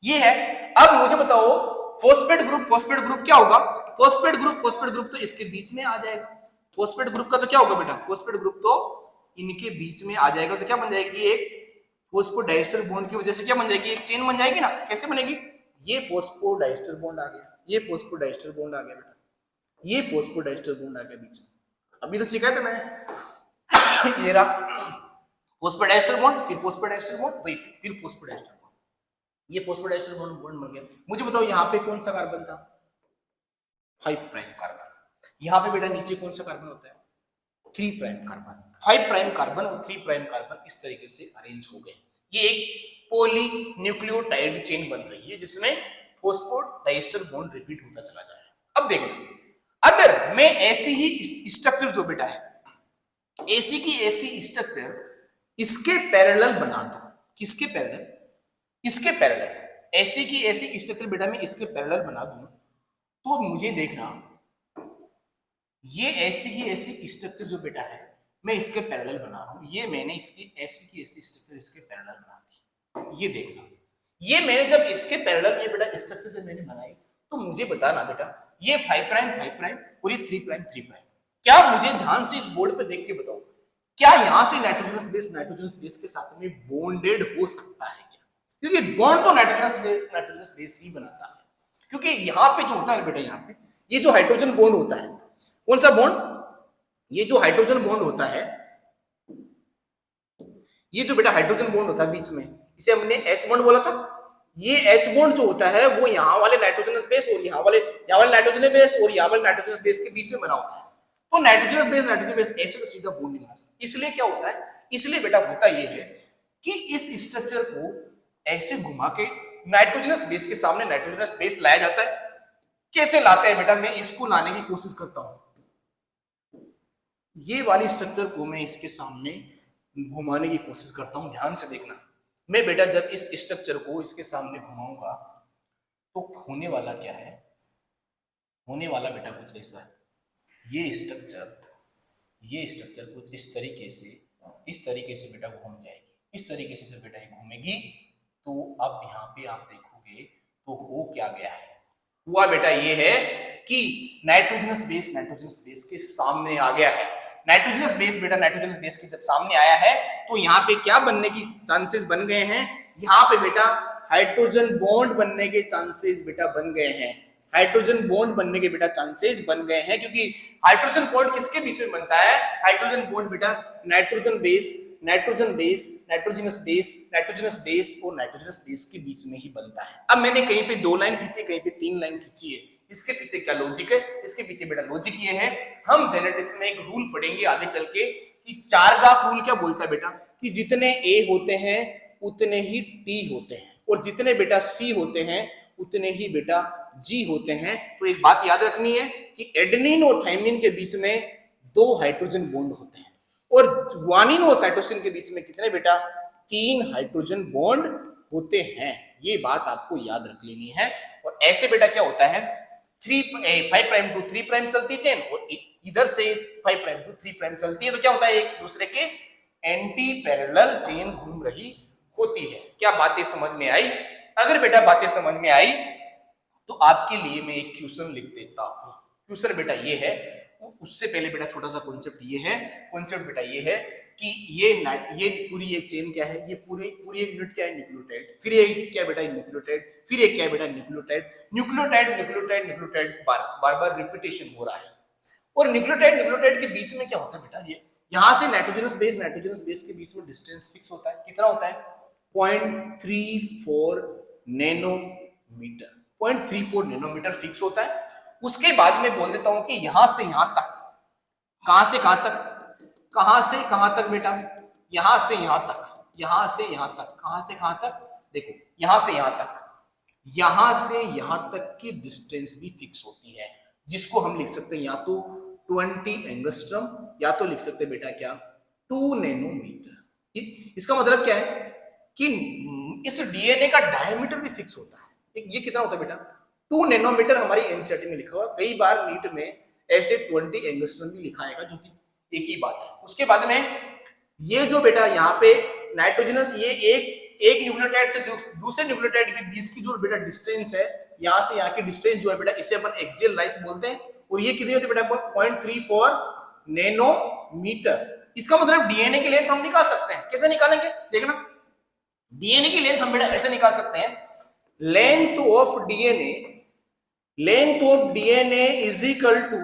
ये है। अब मुझे बताओ फॉस्फेट ग्रुप क्या होगा? फॉस्फेट ग्रुप तो इसके बीच में आ जाएगा। फॉस्फेट ग्रुप का तो क्या होगा बेटा? फॉस्फेट ग्रुप तो इनके बीच में आ जाएगा। तो क्या बन जाएगी? एक फॉस्फोडाइस्टर बॉन्ड की वजह से क्या बन जाएगी? एक चेन बन जाएगी ना। कैसे बनेगी? ये फॉस्फोडाइस्टर बॉन्ड आ गया, ये फॉस्फोडाइस्टर बॉन्ड आ गया बेटा, ये फॉस्फोडाइस्टर बॉन्ड आ गया बीच में। अभी तो सीखा था मैंने। ये रहा फॉस्फोडाइस्टर बॉन्ड, फिर फॉस्फोडाइस्टर बॉन्ड, फिर फॉस्फोडाइस्टर बॉन्ड। ये फॉस्फोडाइस्टर बॉन्ड बन गया। मुझे बताओ यहाँ पे कौन सा कार्बन था? 5 प्राइम कार्बन। यहाँ पे बेटा नीचे कौन सा कार्बन होता है? 3 प्राइम कार्बन। 5 प्राइम कार्बन और 3 प्राइम कार्बन इस तरीके से अरेंज हो गए। ये एक पॉली न्यूक्लियोटाइड चेन बन रही है जिसमें फॉस्फोडाइस्टर बॉन्ड रिपीट होता चला जा रहा है। अब देखो, अगर मैं ऐसी ही स्ट्रक्चर जो बेटा है, ऐसी की ऐसी स्ट्रक्चर इसके पैरेलल बना दो। किसके पैरेलल? इसके पैरेलल। ऐसी की ऐसी स्ट्रक्चर बेटा मैं इसके पैरेलल बना दूं तो मुझे देखना, ये ऐसी की ऐसी स्ट्रक्चर जो बेटा है मैं इसके पैरेलल बना रहा हूं। ये मैंने इसकी ऐसी की ऐसी स्ट्रक्चर इसके पैरेलल बना दी। ये देखना, ये मैंने जब इसके पैरेलल ये बेटा स्ट्रक्चर जब मैंने बनाई तो मुझे बताना बेटा, ये 5 प्राइम और ये 3 प्राइम। क्या मुझे ध्यान से इस बोर्ड पे देख के बताओ, क्या यहां से नाइट्रोजनस बेस के साथ में बॉन्डेड हो सकता है क्या? क्योंकि बॉन्ड तो नाइट्रोजनस बेस ही बनाता है। क्योंकि यहाँ पे जो होता है बेटा, यहाँ पे ये जो हाइड्रोजन बॉन्ड होता है, कौन सा बॉन्ड? ये जो हाइड्रोजन बॉन्ड होता है, ये जो बेटा हाइड्रोजन बॉन्ड होता है बीच में, इसे हमने H बॉन्ड बोला था। ये H बॉन्ड जो होता है वो यहाँ वाले नाइट्रोजनस बेस और यहाँ वाले नाइट्रोजन बेस और यहाँ वाले नाइट्रोजनस बेस के बीच में बना होता है। तो नाइट्रोजनस बेस ऐसे तो सीधा बॉन्ड नहीं बना सकता। इसलिए क्या होता है, इसलिए बेटा होता ये है कि इस स्ट्रक्चर को ऐसे घुमा के नाइट्रोजनस बेस के सामने नाइट्रोजनस बेस लाया जाता है। कैसे लाते हैं बेटा, मैं इसको लाने की कोशिश करता हूं। ये वाली स्ट्रक्चर को मैं इसके सामने घुमाने की कोशिश करता हूं, ध्यान से देखना। मैं बेटा जब इस स्ट्रक्चर को इसके सामने घुमाऊंगा तो होने वाला क्या है, होने वाला बेटा कुछ ऐसा है। ये स्ट्रक्चर कुछ इस तरीके से बेटा घूम जाएगी। इस तरीके से जब बेटा ये घूमेगी तो अब यहाँ पे आप देखोगे तो हो क्या गया है, हुआ बेटा ये है कि नाइट्रोजनस बेस के सामने आ गया है। नाइट्रोजनस बेस के जब सामने आया है तो यहाँ पे क्या बनने की चांसेस बन गए हैं, यहाँ पे बेटा हाइड्रोजन बॉन्ड बनने के चांसेस बेटा बन गए हैं। हाइड्रोजन बॉन्ड बनने के बेटा चांसेस बन गए हैं, क्योंकि हाइड्रोजन बॉन्ड किसके बीच में बनता है, हाइड्रोजन बॉन्ड बेटा नाइट्रोजनस बेस और नाइट्रोजनस बेस के बीच में ही बनता है। अब मैंने कहीं पे 2 लाइन खींची, कहीं पे 3 लाइन खींची है। इसके पीछे क्या लॉजिक है, इसके पीछे बेटा लॉजिक ये है, हम जेनेटिक्स में एक रूल पढ़ेंगे आगे चल के कि चारगाफ रूल क्या बोलता है बेटा, कि जितने ए होते हैं उतने ही टी होते हैं, और जितने बेटा सी होते हैं उतने ही बेटा जी होते हैं। तो एक बात याद रखनी है कि एडेनिन और थाइमिन के बीच में 2 हाइड्रोजन बॉन्ड होते हैं, और ग्वानिन और साइटोसिन के बीच में कितने बेटा 3 हाइड्रोजन बॉन्ड होते हैं। ये बात आपको याद रख लेनी है। और ऐसे बेटा क्या होता है, 5 प्राइम टू 3 प्राइम चलती चेन, और इधर से 5 प्राइम टू 3 प्राइम चलती है, तो क्या होता है, एक दूसरे के एंटी पैरेलल चेन घूम रही होती है। क्या बातें समझ में आई? अगर बेटा बातें समझ में आई तो आपके लिए मैं एक क्वेश्चन लिख देता हूं। क्वेश्चन बेटा ये है, उससे पहले बेटा छोटा सा कॉन्सेप्ट ये है, कॉन्सेप्ट बेटा ये है कि ये पूरी एक चेन क्या है, ये पूरी एक यूनिट क्या है, न्यूक्लियोटाइड। फिर ये क्या बेटा, न्यूक्लियोटाइड। फिर एक क्या बेटा, न्यूक्लियोटाइड बार रिपीटेशन हो रहा है। और न्यूक्लियोटाइड के बीच में क्या होता है बेटा, ये यहां से नाइट्रोजनस बेस के बीच में डिस्टेंस फिक्स होता है। कितना होता है, 0.34 नैनोमीटर। 0.34 नैनोमीटर फिक्स होता है। उसके बाद में बोल देता हूं कि यहां से यहां तक, कहां से कहां तक, कहां से कहां तक बेटा, यहां से यहां तक, यहां से यहां तक, कहां से कहां तक, देखो यहां से यहां तक, यहां से यहां तक की डिस्टेंस भी फिक्स होती है, जिसको हम लिख सकते हैं या तो 20 एंगस्ट्रम, या तो लिख सकते हैं बेटा क्या 2 नैनोमीटर। इसका मतलब क्या है कि इस डीएनए का डायमीटर भी फिक्स होता है। ये कितना होता है बेटा, 2 नैनोमीटर हमारी एनसीईआरटी में लिखा हुआ। कई बार नीट में ऐसे 20 एंगस्ट्रम भी लिखा आएगा, जो कि एक ही बात है। उसके बाद में ये जो बेटा यहाँ पे नाइट्रोजनस, ये एक न्यूक्लियोटाइड से दूसरे न्यूक्लियोटाइड के बीच की जो बेटा डिस्टेंस है, यहाँ से यहाँ की डिस्टेंस जो है बेटा, इसे अपन एक्सियल राइस बोलते हैं। और ये कितनी होती है बेटा, 0.34 नैनोमीटर। इसका मतलब डीएनए की लेंथ हम निकाल सकते हैं। कैसे निकालेंगे, देखना। डीएनए की लेंथ हम बेटा ऐसे निकाल सकते हैं, length of DNA is equal to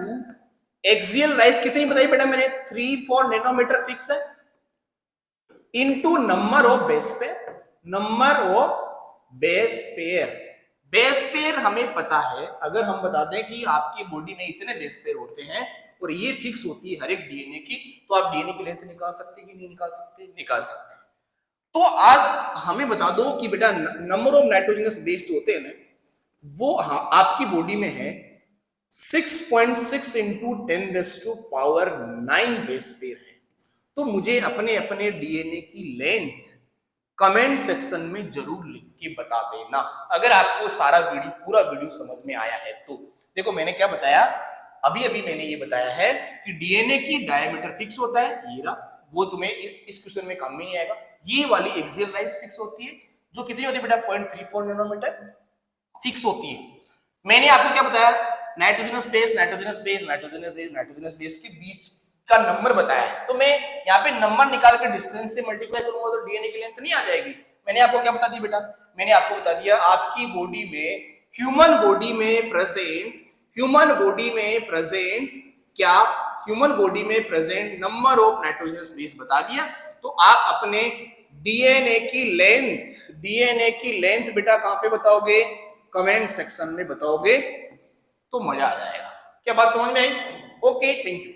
axial rise, कितनी बताई बेटा मैंने, 3-4 नैनोमीटर फिक्स है, into number of base pair. Base pair हमें पता है, अगर हम बता दें कि आपकी बॉडी में इतने बेस पेयर होते हैं और ये फिक्स होती है हर एक डीएनए की, तो आप डीएनए की लेंथ निकाल सकते हैं कि नहीं निकाल सकते, निकाल सकते हैं। तो आज हमें बता दो कि बेटा नंबर ऑफ नाइट्रोजनस बेस जो होते हैं ना, वो आपकी बॉडी में है 6.6 इंटू 10⁻⁹ बेस पेयर है। तो मुझे अपने डीएनए की लेंथ कमेंट सेक्शन में जरूर लिख के बता देना, अगर आपको पूरा वीडियो समझ में आया है तो। देखो मैंने क्या बताया, अभी मैंने ये बताया है कि डीएनए की डायमीटर फिक्स होता है, ये रहा, वो तुम्हें इस क्वेश्चन में काम में नहीं आएगा। ये वाली एक्सियल राइस फिक्स होती है, जो कितनी होती है बेटा, 0.34 नैनोमीटर फिक्स होती है। मैंने आपको क्या बताया, नाइट्रोजनस बेस के बीच का नंबर बताया है। तो मैं यहाँ पे नंबर निकाल के डिस्टेंस से मल्टीप्लाई करूंगा तो डीएनए की लेंथ नहीं आ जाएगी। मैंने आपको क्या बता दिया बेटा, मैंने आपको बता दिया आपकी बॉडी में, ह्यूमन बॉडी में present number of nitrogenous base बता दिया। तो आप अपने डीएनए की लेंथ बेटा कहां पे बताओगे, कमेंट सेक्शन में बताओगे, तो मजा आ जाएगा। क्या बात समझ में आई? Okay, thank you.